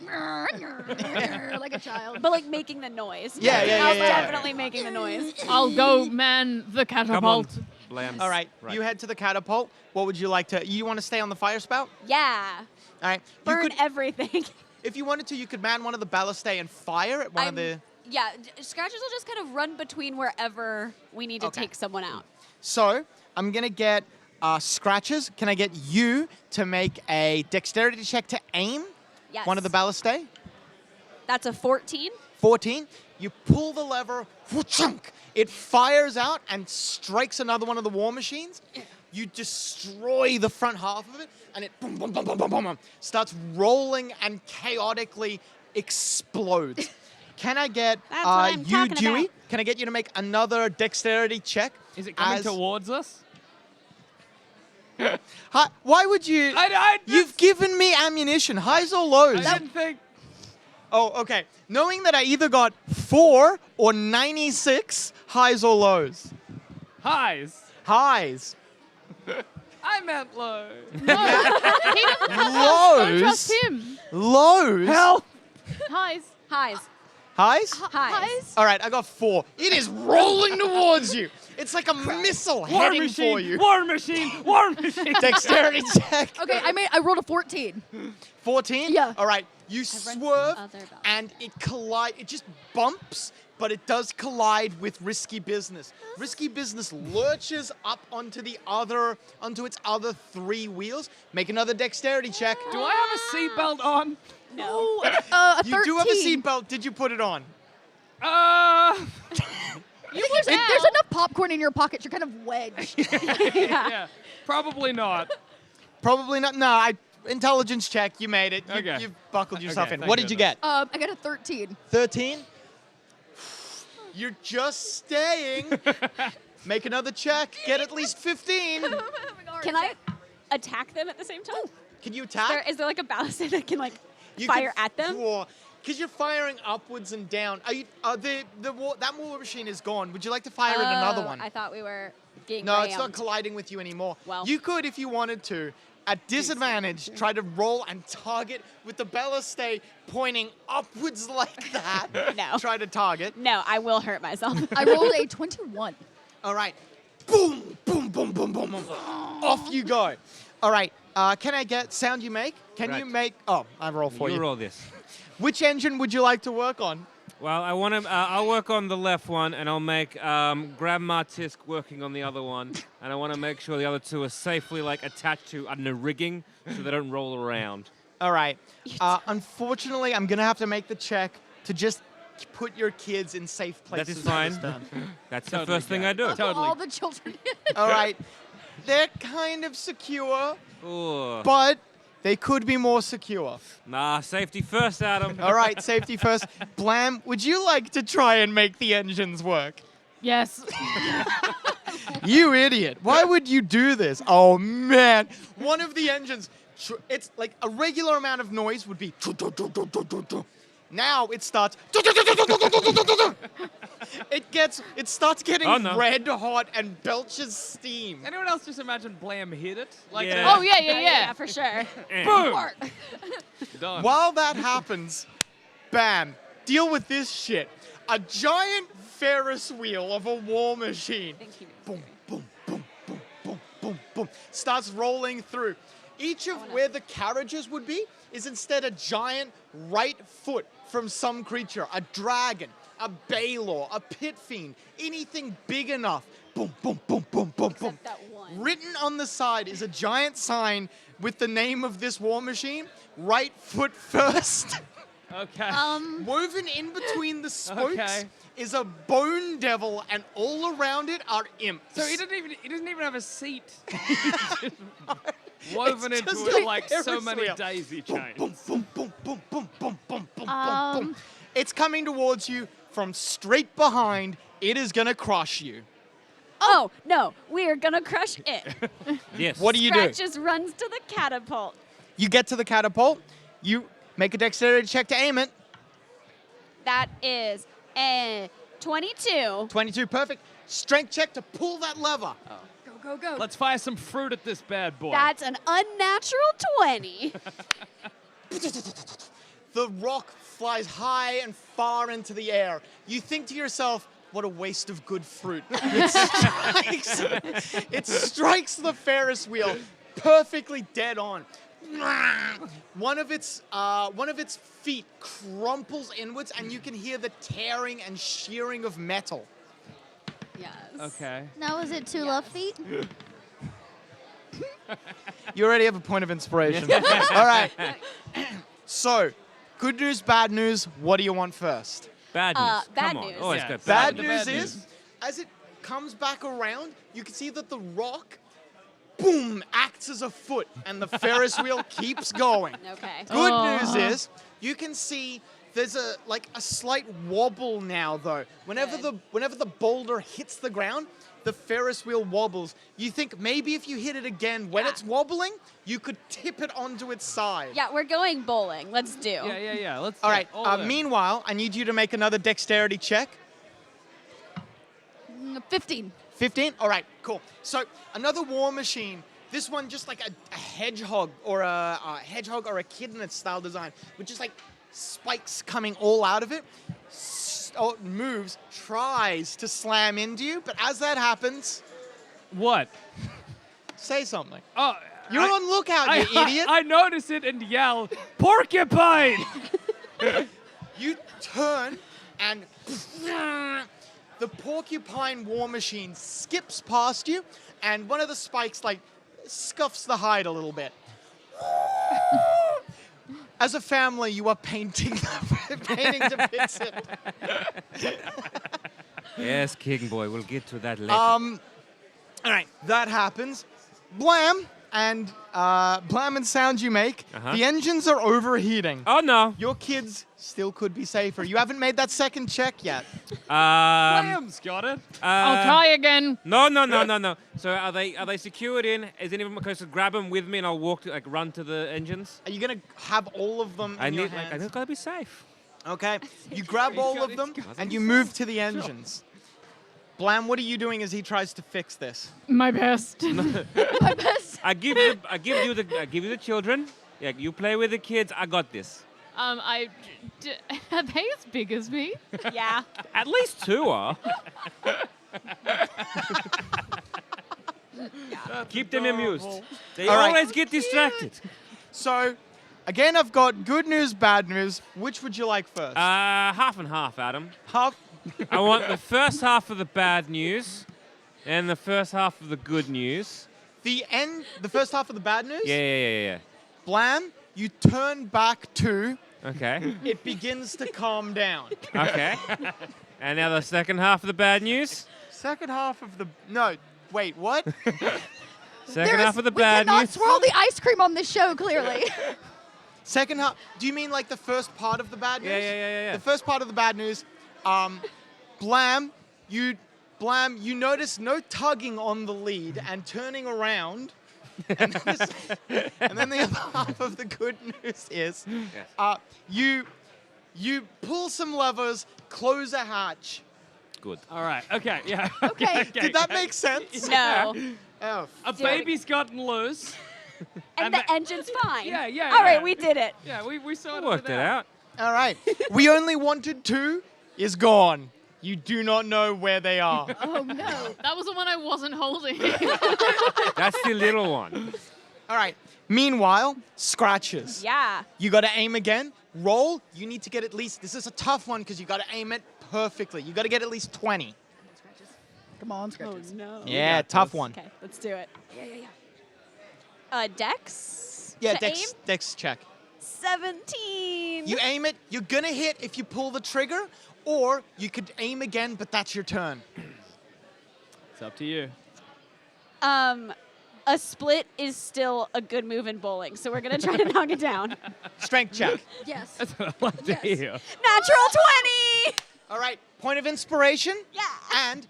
like a child. But like making the noise. Yeah. I was definitely making the noise. I'll go man the Come on. catapult. Blam. All right, you head to the catapult. What would you like to? You want to stay on the fire spout? Yeah. All right. Burn everything. If you wanted to, you could man one of the balustae and fire at one of the. Yeah, Scratches will just kind of run between wherever we need to Okay. take someone out. So I'm gonna get Scratches. Can I get you to make a dexterity check to aim Yes. one of the balustae? That's a 14. 14. You pull the lever, wha-chunk. It fires out and strikes another one of the war machines. You destroy the front half of it, and it boom, boom, boom, boom, boom, boom, boom, starts rolling and chaotically explodes. Can I get That's what I'm you, talking Dewey? about. Can I get you to make another dexterity check? Is it coming as- towards us? Hi, why would you? You've given me ammunition. Highs or lows? I didn't think. Oh, okay. Knowing that I either got 4 or 96, highs or lows? Highs. Highs. I meant low. Lows. Trust him. Lows. Help! Highs. Highs. Highs? Highs. All right, I got 4. It is rolling towards you. It's like a missile War heading machine. for you. War machine. War machine. Dexterity check. Okay, I rolled a 14. 14? Yeah. All right, you run some swerve other bells. and it it just bumps, but it does collide with Risky Business. Risky Business lurches up onto its other 3 wheels. Make another dexterity check. Do I have a seatbelt on? No. A You 13. do have a seatbelt. Did you put it on? There's enough popcorn in your pocket. You're kind of wedged. Yeah. Probably not. Probably not. No, intelligence check. You made it. Okay. You've buckled yourself Okay, in. thank What did you get? I got a 13. 13? You're just staying. Make another check. Get at least 15. Can I attack them at the same time? Can you attack? Is there like a ballast that can like You fire can at them? Because you're firing upwards and down. Are you? That war machine is gone. Would you like to fire at another one? I thought we were getting No, it's not rammed. colliding with you anymore. Well. You could, if you wanted to, at disadvantage, try to roll and target with the balustae pointing upwards like that. No. Try to target. No, I will hurt myself. I rolled a 21. All right. Boom, boom, boom, boom, boom, boom. Off you go. All right. Can I get sound you make? Can you Right. make? Oh, I roll for you. You roll this. Which engine would you like to work on? Well, I want to. I'll work on the left one, and I'll make Grandma Tisk working on the other one, and I want to make sure the other two are safely attached to rigging, so they don't roll around. All right. Unfortunately, I'm gonna have to make the check to just put your kids in safe places. That is fine. for this turn. That's the first thing I do. All the children. All right. They're kind of secure, Ooh. but they could be more secure. Nah, safety first, Adam. All right, safety first. Blam, would you like to try and make the engines work? Yes. You idiot. Why would you do this? Oh, man. One of the engines, it's like a regular amount of noise would be. Now it starts. It starts getting red hot and belches steam. Anyone else just imagine Blam hit it? Yeah. Oh, yeah. Yeah, for sure. Boom! Done. While that happens, bam, deal with this shit. A giant Ferris wheel of a war machine. Boom, boom, boom, boom, boom, boom, boom. Starts rolling through. Each of where the carriages would be is instead a giant right foot from some creature. A dragon, a Baylor, a pit fiend, anything big enough. Boom, boom, boom, boom, boom, boom. Except that one. Written on the side is a giant sign with the name of this war machine, right foot first. Okay. Woven in between the spokes Okay. is a bone devil, and all around it are imps. So he doesn't even have a seat. Woven It's into just it like like so Ferris many wheel. daisy Boom, chains. boom, boom, boom, boom, boom, boom, boom, boom, boom, boom. It's coming towards you from straight behind. It is gonna crush you. Oh, no, we are gonna crush it. Yes. What do you do? Scratch just runs to the catapult. You get to the catapult. You make a dexterity check to aim it. That is a 22. 22, perfect. Strength check to pull that lever. Go, go, go. Let's fire some fruit at this bad boy. That's an unnatural 20. The rock flies high and far into the air. You think to yourself, what a waste of good fruit. It strikes the Ferris wheel perfectly dead on. One of its feet crumples inwards, and you can hear the tearing and shearing of metal. Yes. Okay. Now is it 2 left feet? You already have a point of inspiration. All right. So, good news, bad news. What do you want first? Bad news. Bad Come on. news. Always Yeah. go Bad the news bad is, news. as it comes back around, you can see that the rock, boom, acts as a foot, and the Ferris wheel keeps going. Okay. Good Oh. news is, you can see there's a slight wobble now, though. Whenever the boulder hits the ground, the Ferris wheel wobbles. You think maybe if you hit it again when it's wobbling, you could tip it onto its side. Yeah, we're going bowling. Let's do. Yeah. Let's. All right. in. Meanwhile, I need you to make another dexterity check. 15. 15? All right, cool. So another war machine. This one just like a hedgehog or a hedgehog or a kidney style design with just like spikes coming all out of it. It moves, tries to slam into you, but as that happens, What? say something. Oh. You're on lookout, you idiot. I notice it and yell, porcupine! You turn and the porcupine war machine skips past you, and one of the spikes like scuffs the hide a little bit. As a family, you are painting depicts it. Yes, King Boy. We'll get to that later. All right, that happens. Blam and sound you make. The engines are overheating. Oh no. Your kids still could be safer. You haven't made that second check yet. Blam's got it. I'll try again. No. So are they secured in? Is anyone supposed to grab them with me and I'll walk to run to the engines? Are you gonna have all of them in your I hands? just gotta be safe. Okay. You grab all of them and you move to the engines. Blam, what are you doing as he tries to fix this? My best. My best. I give you the children. Yeah, you play with the kids. I got this. Are they as big as me? Yeah. At least 2 are. Keep them amused. They All right. always get distracted. So, Again, I've got good news, bad news. Which would you like first? Half and half, Adam. Half. I want the first half of the bad news and the first half of the good news. The first half of the bad news? Yeah. Blam, you turn back to, Okay. it begins to calm down. Okay. And now the second half of the bad news. Second half of the, no, wait, what? Second half of the we bad cannot news. swirl the ice cream on this show, clearly. Second half, do you mean like the first part of the bad news? Yeah. The first part of the bad news, Blam, you notice no tugging on the lead and turning around. And then the other half of the good news is, you pull some levers, close a hatch. Good. All right. Okay. Yeah. Okay. Did that make sense? No. Oh, A baby's gotten loose. And the engine's fine. Yeah. All right, we did it. Yeah, we sorted Worked it out. all right. We only wanted two is gone. You do not know where they are. Oh, no. That was the one I wasn't holding. That's the little one. All right. Meanwhile, scratches. Yeah. You got to aim again. Roll. You need to get at least. This is a tough one because you got to aim it perfectly. You got to get at least 20. Come on, Scratches. no. Yeah, tough one. Okay, let's do it. Yeah. Dex? Yeah, to aim? Dex check. 17. You aim it. You're gonna hit if you pull the trigger, or you could aim again, but that's your turn. It's up to you. A split is still a good move in bowling, so we're gonna try to knock it down. Strength check. Yes. That's what I like to Yes. hear. Natural 20. All right. Point of inspiration. Yeah. And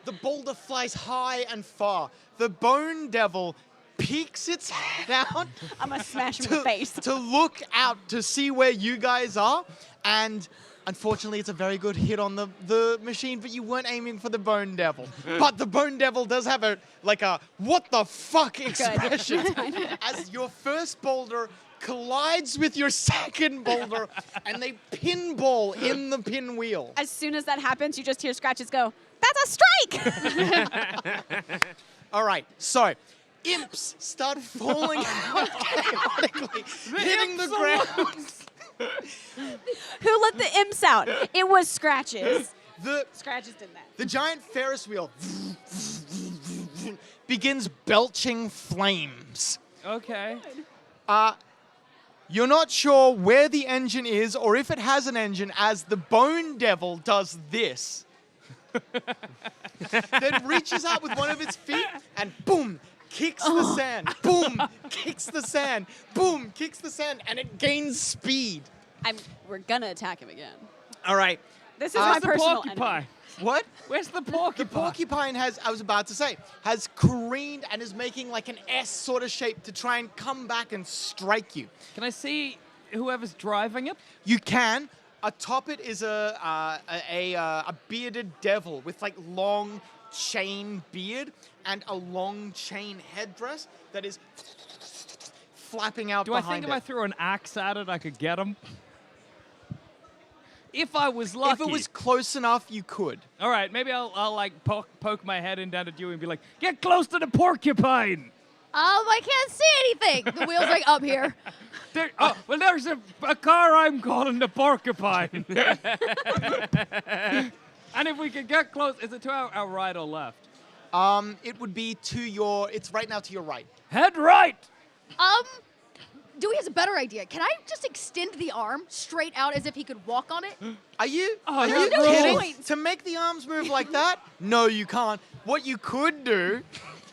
the boulder flies high and far. The bone devil peeks its head out I'm gonna smash him in the face. to look out to see where you guys are. And unfortunately, it's a very good hit on the machine, but you weren't aiming for the bone devil. But the bone devil does have a what the fuck expression as your first boulder collides with your second boulder and they pinball in the pinwheel. As soon as that happens, you just hear Scratches go, "That's a strike!" All right, so imps start falling out chaotically, hitting the ground. Who let the imps out? It was Scratches. The Scratches did that. The giant Ferris wheel begins belching flames. Okay. You're not sure where the engine is or if it has an engine as the bone devil does this. Then reaches out with one of its feet and boom, kicks the sand. Boom, kicks the sand. Boom, kicks the sand, and it gains speed. We're gonna attack him again. All right. This is my Where's the personal porcupine? enemy. What? Where's the The porcupine? porcupine has careened and is making like an S sort of shape to try and come back and strike you. Can I see whoever's driving it? You can. Atop it is a bearded devil with like long chain beard and a long chain headdress that is flapping out Do I behind think if I threw an axe at it, I could get him? If I was lucky. If it was close enough, you could. All right, maybe I'll like poke my head in down at you and be like, "Get close to the porcupine." I can't see anything. The wheel's like up here. Well, there's a car I'm calling the porcupine. And if we could get close, is it to our right or left? It would be it's right now to your right. Head right. Dewey has a better idea. Can I just extend the arm straight out as if he could walk on it? Are you you're kidding? right. To make the arms move like that? No, you can't. What you could do,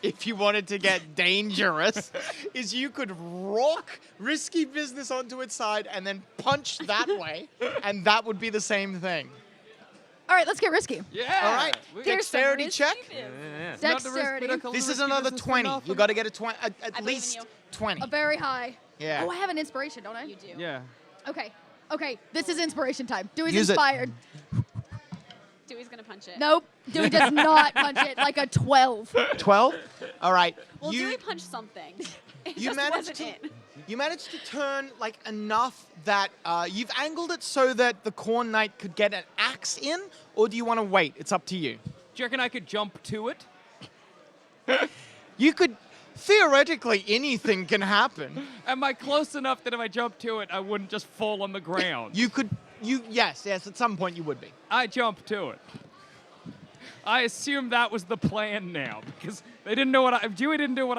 if you wanted to get dangerous, is you could rock risky business onto its side and then punch that way, and that would be the same thing. All right, let's get risky. Yeah. All right. Here's some Dexterity risky check. biz. Dexterity. This is another 20. You got to get a 20, at believe in least you. 20. A very high. Yeah. Oh, I have an inspiration, don't I? You do. Yeah. Okay, this is inspiration time. Dewey's Use it. inspired. Dewey's gonna punch it. Nope. Dewey does not punch it like a 12. 12? All right. Well, Dewey punched something. It you just managed wasn't to it. you managed to turn like enough that you've angled it so that the Corn Knight could get an axe in, or do you want to wait? It's up to you. Do you reckon I could jump to it? You could theoretically, anything can happen. Am I close enough that if I jump to it, I wouldn't just fall on the ground? Yes, at some point you would be. I jump to it. I assume that was the plan now because they didn't know if Dewey didn't do what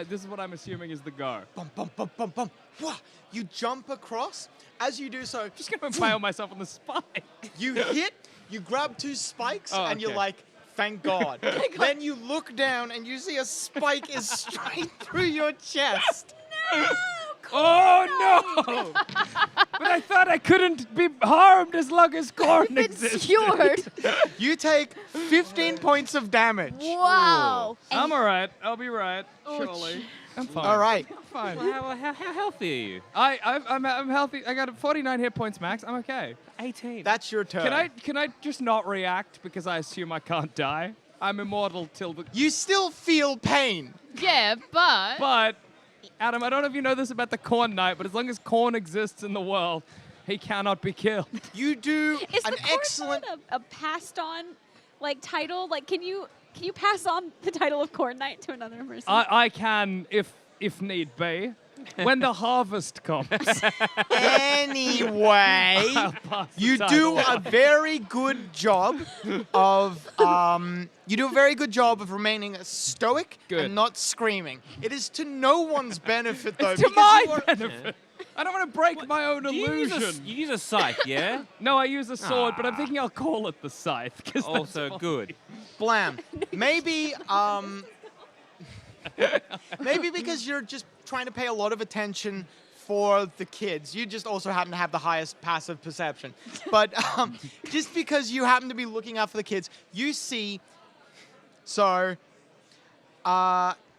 this is what I'm assuming is the go. Bum, bum, bum, bum, bum. Wah. You jump across. As you do so, Just gonna impale myself on the spike. you hit, you grab 2 spikes, Oh, and you're okay. like, thank God. Then you look down and you see a spike is straight through your chest. Oh no! But I thought I couldn't be harmed as long as corn It's exists. cured. You take 15 points of damage. Wow. I'm alright. I'll be right. Surely. I'm fine. All right. I'm fine. Well, how healthy are you? I'm healthy. I got 49 hit points max. I'm okay. 18. That's your turn. Can I just not react because I assume I can't die? I'm immortal till the. You still feel pain. Yeah, but But Adam, I don't know if you know this about the Corn Knight, but as long as Corn exists in the world, he cannot be killed. You do Is an the Corn excellent. Knight a passed on like title? Like, can you pass on the title of Corn Knight to another person? I can if need be. When the harvest comes, Anyway, I'll pass the you do title a on. very good job of remaining stoic Good. and not screaming. It is to no one's benefit though. It's to because my you are- benefit. I don't want to break my own Do you illusion. use a scythe, yeah? No, I use a sword, but I'm thinking I'll call it the scythe. 'Cause that's Also all- good. Blam. Maybe maybe because you're just trying to pay a lot of attention for the kids. You just also happen to have the highest passive perception. But just because you happen to be looking out for the kids, you see. So,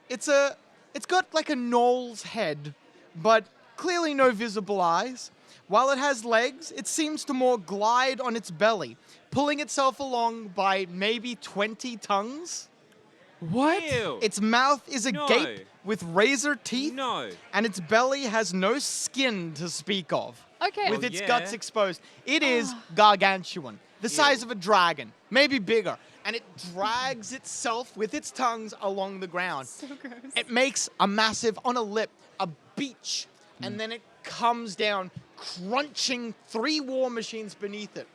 it's got like a knoll's head, but clearly no visible eyes. While it has legs, it seems to more glide on its belly, pulling itself along by maybe 20 tongues. What? Ew. Its mouth is No. agape with razor teeth, No. and its belly has no skin to speak of, okay. with Oh, its yeah. guts exposed. It is gargantuan, the size of a dragon, maybe bigger, and it drags itself with its tongues along the ground. so gross. It makes a massive, on a lip, a beach, and then it comes down, crunching 3 war machines beneath it.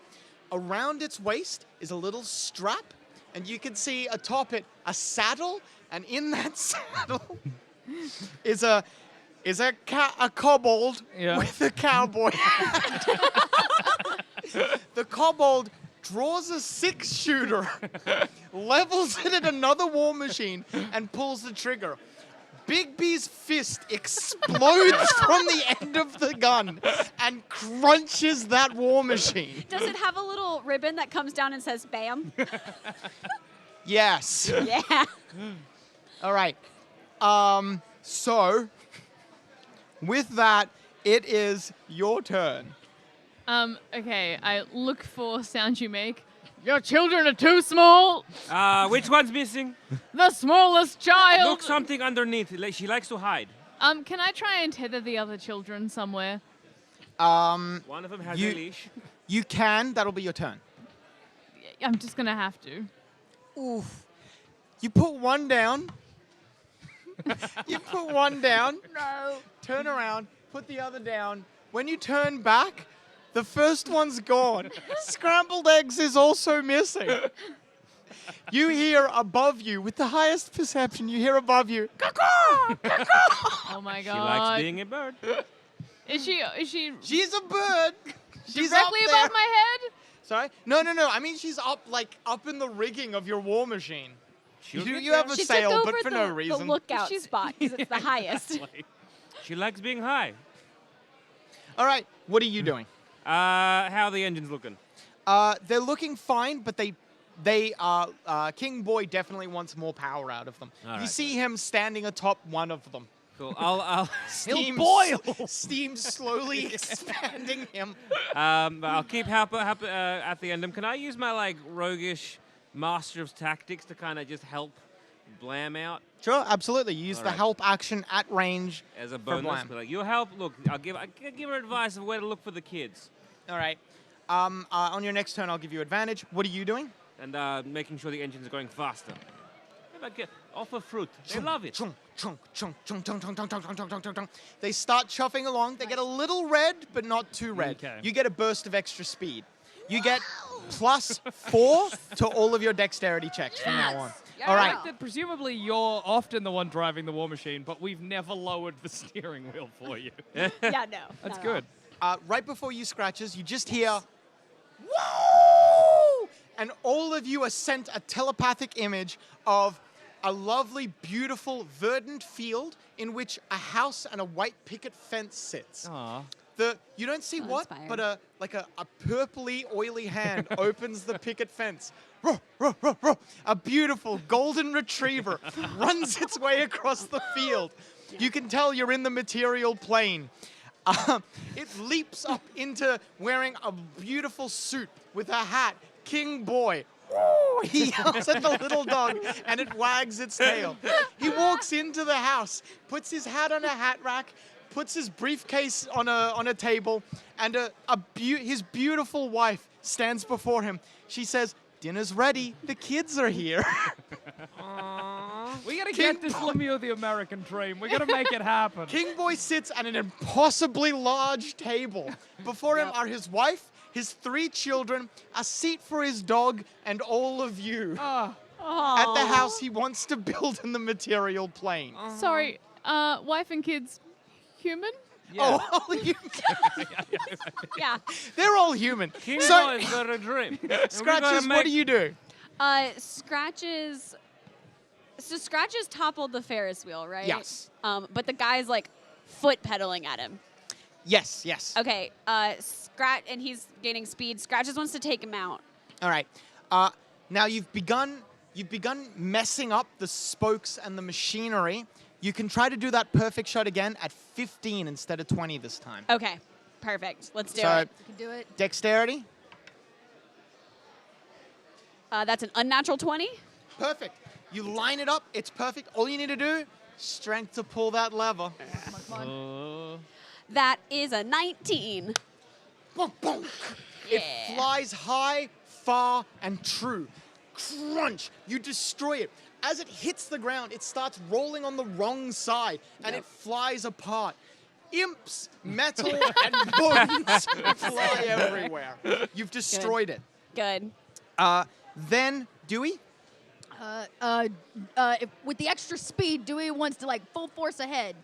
Around its waist is a little strap, and you can see atop it a saddle, and in that saddle is a kobold Yeah. with a cowboy hat. The kobold draws a 6-shooter, levels it at another war machine, and pulls the trigger. Big B's fist explodes from the end of the gun and crunches that war machine. Does it have a little ribbon that comes down and says "Bam"? Yes. Yeah. All right. So, with that, it is your turn. Okay, I look for sounds you make. Your children are too small. Which one's missing? The smallest child. Look, something underneath. She likes to hide. Can I try and tether the other children somewhere? One of them has You- a leash. You can. That'll be your turn. I'm just gonna have to. Oof. You put one down. You put one down. No. Turn around. Put the other down. When you turn back, the first one's gone. Scrambled eggs is also missing. You hear above you, with the highest perception, you hear above you, caw-caw, caw-caw. Oh my She god. likes being a bird. Is she She's a bird. She's directly up there. above my head? Sorry? No. I mean, she's up in the rigging of your war machine. She'll You, get you have a She sail, took over but for the, no the reason. lookout She's- spot because it's the highest. She likes being high. All right, what are you doing? How are the engines looking? They're looking fine, but King Boy definitely wants more power out of them. All You right. see him standing atop one of them. Cool. I'll Steam, boil. Steam slowly expanding him. I'll keep help at the end. Can I use my roguish master of tactics to kind of just help Blam out Sure, absolutely. You use All the right. help action at range. as a For bonus? Blam. Be like, you help. Look, I'll give her advice of where to look for the kids, All right. On your next turn, I'll give you advantage. What are you doing? and making sure the engines are going faster. Offer fruit. They love it. Chunk, chunk, chunk, chunk, chunk, chunk, chunk, chunk, chunk, chunk, chunk, chunk. They start chuffing along. They get a little red, but not too red. Okay. You get a burst of extra speed. You get +4 to all of your dexterity checks from now on. Yeah. All I right. like that presumably you're often the one driving the war machine, but we've never lowered the steering wheel for you. Yeah, no. That's not at good. Right before you scratches, you just hear, woo! And all of you are sent a telepathic image of a lovely, beautiful, verdant field in which a house and a white picket fence sits. Aw. You don't see Oh, what, inspired. but a purpley, oily hand opens the picket fence. Ruh, ruh, ruh, ruh. A beautiful golden retriever runs its way across the field. You can tell you're in the material plane. It leaps up into wearing a beautiful suit with a hat. King boy. Woo! He yells at the little dog and it wags its tail. He walks into the house, puts his hat on a hat rack, puts his briefcase on a table, and his beautiful wife stands before him. She says, "Dinner's ready. The kids are here." We gotta King get this Boy- Lemieux the American dream. We gotta make it happen. King Boy sits at an impossibly large table. Before him are his wife, his 3 children, a seat for his dog, and all of you Ah, at the house he wants to build in the material plane. Sorry, wife and kids, human? yeah. Oh, all human. Yeah. They're all human. King So, Boy's got a dream. And we gotta Scratches, what make- do you do? Scratches. So Scratches toppled the Ferris wheel, right? Yes. But the guy's like foot pedaling at him. Yes, yes. Okay. Scratch, and he's gaining speed. Scratches wants to take him out. All right. Now you've begun messing up the spokes and the machinery. You can try to do that perfect shot again at 15 instead of 20 this time. Okay. Perfect. Let's do So- it. You can do it. Dexterity? That's an unnatural 20. Perfect. You line it up. It's perfect. All you need to do, strength to pull that lever. Come on. That is a 19. Bonk, bonk. Yeah. It flies high, far, and true. Crunch. You destroy it. As it hits the ground, it starts rolling on the wrong side, and it flies apart. Imps, metal, and bones fly everywhere. You've destroyed it. Good. Then, Dewey? With the extra speed, Dewey wants to like full force ahead.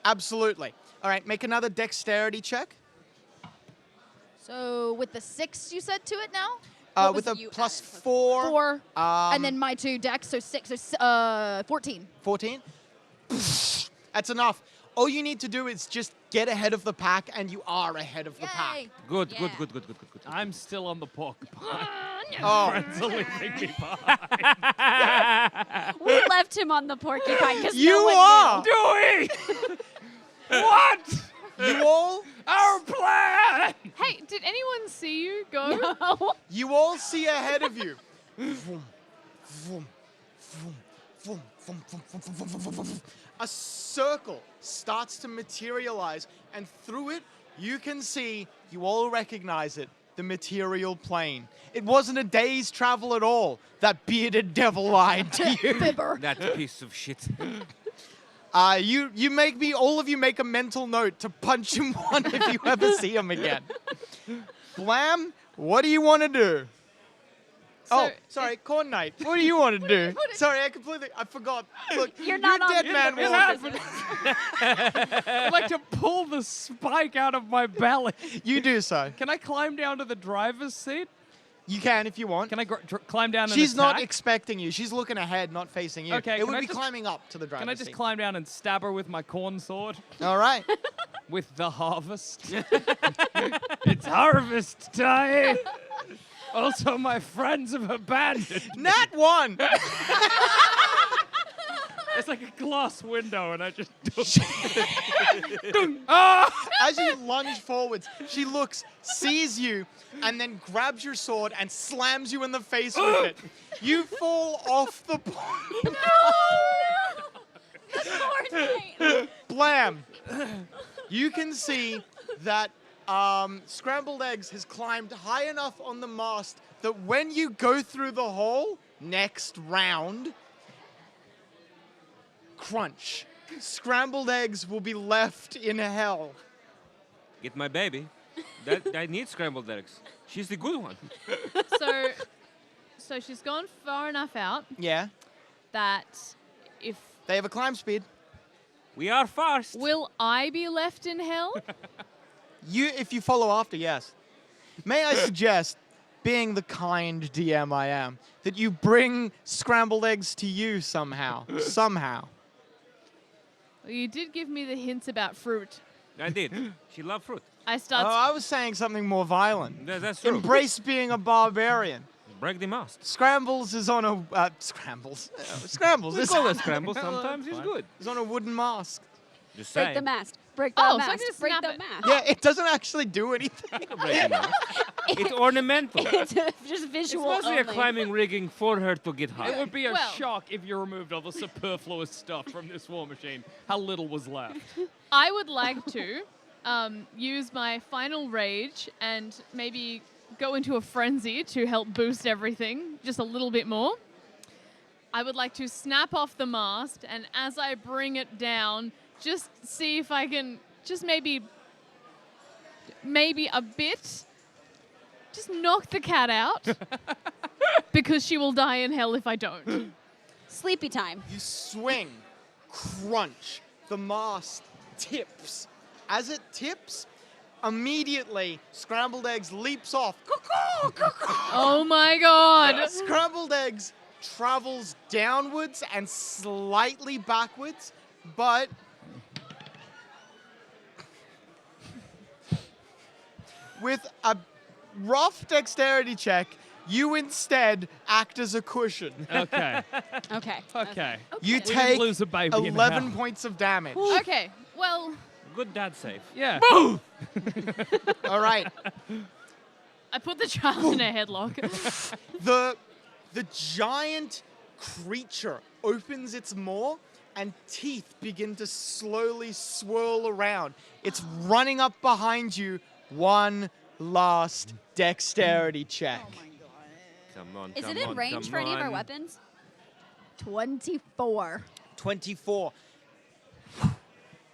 Absolutely. All right, make another dexterity check. So with the 6 you said to it now? What With a was you plus added? 4. 4. And then my 2 dex, so 6, so 14. 14. That's enough. All you need to do is just get ahead of the pack, and you are ahead of the pack. Yay! Good, Yeah. good. I'm still on the porcupine. Oh, Friends are leaving me behind. We left him on the porcupine because you no one are! Dewey! What? You all? Our plan! Hey, did anyone see you go? knew. You all see ahead of you. Vroom, vroom, vroom, vroom, vroom, vroom, vroom, vroom, vroom, vroom, vroom. A circle starts to materialize, and through it, you can see, you all recognize it, the material plane. It wasn't a day's travel at all. That bearded devil lied to you. Fibber. That piece of shit. All of you make a mental note to punch him one if you ever see him again. Blam, what do you want to do? So sorry, Corn Knight. What do you want to do? Sorry, I forgot. Look, You're not on dead the man It walking. happened. I'd like to pull the spike out of my belly. You do so. Can I climb down to the driver's seat? You can if you want. Can I climb down and She's not attack? expecting you. She's looking ahead, not facing you. Okay, It can would I be just- climbing up to the driver's Can I just seat. climb down and stab her with my corn sword? All right. With the harvest? It's harvest time! Also, my friends have abandoned. Nat 1. It's like a glass window, and I just. Ah! As you lunge forwards, she looks, sees you, and then grabs your sword and slams you in the face with it. You fall off the point. Blam. You can see that Scrambled Eggs has climbed high enough on the mast that when you go through the hole, next round, crunch. Scrambled eggs will be left in hell. Get my baby. I need scrambled eggs. She's the good one. So she's gone far enough out Yeah. that if They have a climb speed. We are fast. will I be left in hell? If you follow after, yes. May I suggest, being the kind DM I am, that you bring scrambled eggs to you somehow. Somehow. Well, you did give me the hints about fruit. I did. She loved fruit. I Oh, start. I was saying something more violent. That's true. Embrace being a barbarian. Break the mast. Scrambles is on a scrambles. Scrambles We is, call it scramble sometimes. It's good. is on a wooden mask. Just Break saying. the mast. Break the Oh, so I mast. can just Break snap the it. mast. Yeah, it doesn't actually do anything. Break the mast. It's ornamental. It's just It's visual mostly a only. climbing rigging for her to get It high. would be a Well- shock if you removed all the superfluous stuff from this war machine. How little was left. I would like to use my final rage and maybe go into a frenzy to help boost everything just a little bit more. I would like to snap off the mast, and as I bring it down, just see if I can just maybe a bit, just knock the cat out because she will die in hell if I don't. Sleepy time. You swing, crunch, the mast tips. As it tips, immediately scrambled eggs leaps off. Cuckoo, cuckoo. Oh my god! Scrambled eggs travels downwards and slightly backwards, but with a rough dexterity check, you instead act as a cushion. Okay. Okay. Okay. You We didn't take lose a baby in 11 hell. points of damage. Okay, well, Good dad save. Yeah. All right. I put the child in a headlock. The giant creature opens its maw and teeth begin to slowly swirl around. It's running up behind you. One last dexterity check. Come on. Is come it in on, range come for any of our on. weapons? 24. 24.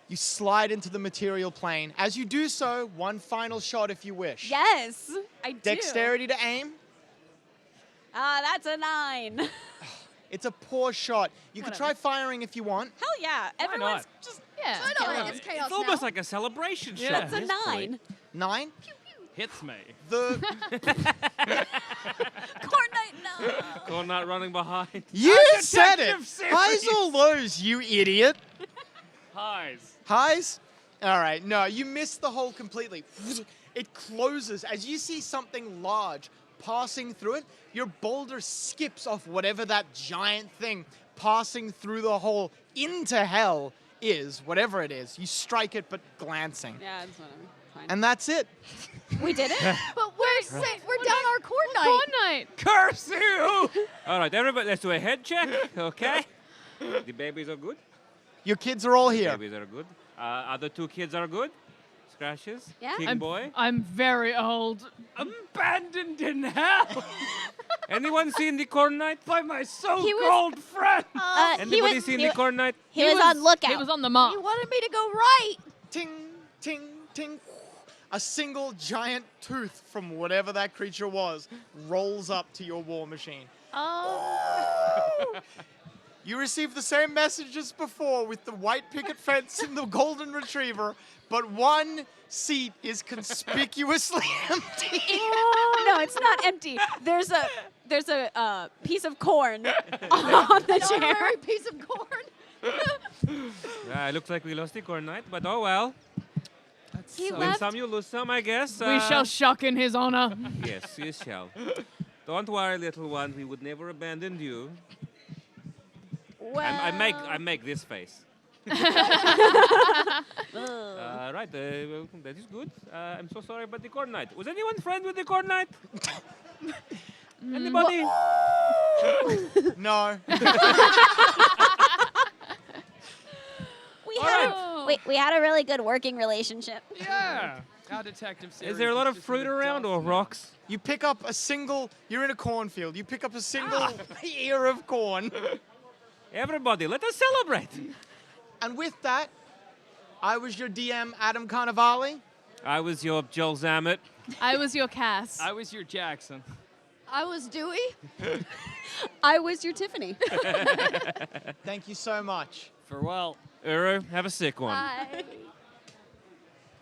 You slide into the material plane. As you do so, one final shot if you wish. Yes, I do. Dexterity to aim. That's a 9. It's a poor shot. You could try firing if you want. Hell yeah. Everyone's just Yeah. I know, it's chaos It's almost now. like a celebration Yeah. shot. That's at a this point. 9. 9. Hits me. The Corn Knight, no. Corn not running behind. you said it. Detective series. Highs or lows, you idiot. Highs. Highs? All right. No, you missed the hole completely. It closes as you see something large passing through it. Your boulder skips off whatever that giant thing passing through the hole into hell is, whatever it is. You strike it, but glancing. Yeah, that's whatever. Fine. And that's it. We did it? But we're down our corn night. Corn night. Curse you! All right, everybody, let's do a head check, okay? The babies are good. Your kids are all here. Babies are good. Other two kids are good. Scratches. Yeah? King boy. I'm very old. Abandoned in hell Anyone seen the corn knight? by my so-called friend. Anybody seen the corn knight? He was on lookout. He was on the mark. You wanted me to go right. Ting, ting, ting. A single giant tooth from whatever that creature was rolls up to your war machine. Oh. You receive the same message as before with the white picket fence and the golden retriever, but one seat is conspicuously empty. No, it's not empty. There's a piece of corn on the chair. Honorary piece of corn. It looks like we lost the corn knight, but oh well. He Win left. some, you lose some, I guess. We shall shock in his honor. Yes, you shall. Don't worry, little one. We would never abandon you. Well, I make this face. ugh. Right, well, that is good. I'm so sorry about the corn knight. Was anyone friend with the corn knight? Anybody? No. We had a really good working relationship. Yeah. Our detective series. Is there a lot of just fruit in the around dust or now. rocks? You pick up a single, you're in a cornfield. You pick up a single ear of corn. Everybody, let us celebrate. And with that, I was your DM, Adam Carnivale. I was your Joel Zammett. I was your Cass. I was your Jackson. I was Dewey. I was your Tiffany. Thank you so much. Farewell. Uru, have a sick one. Bye.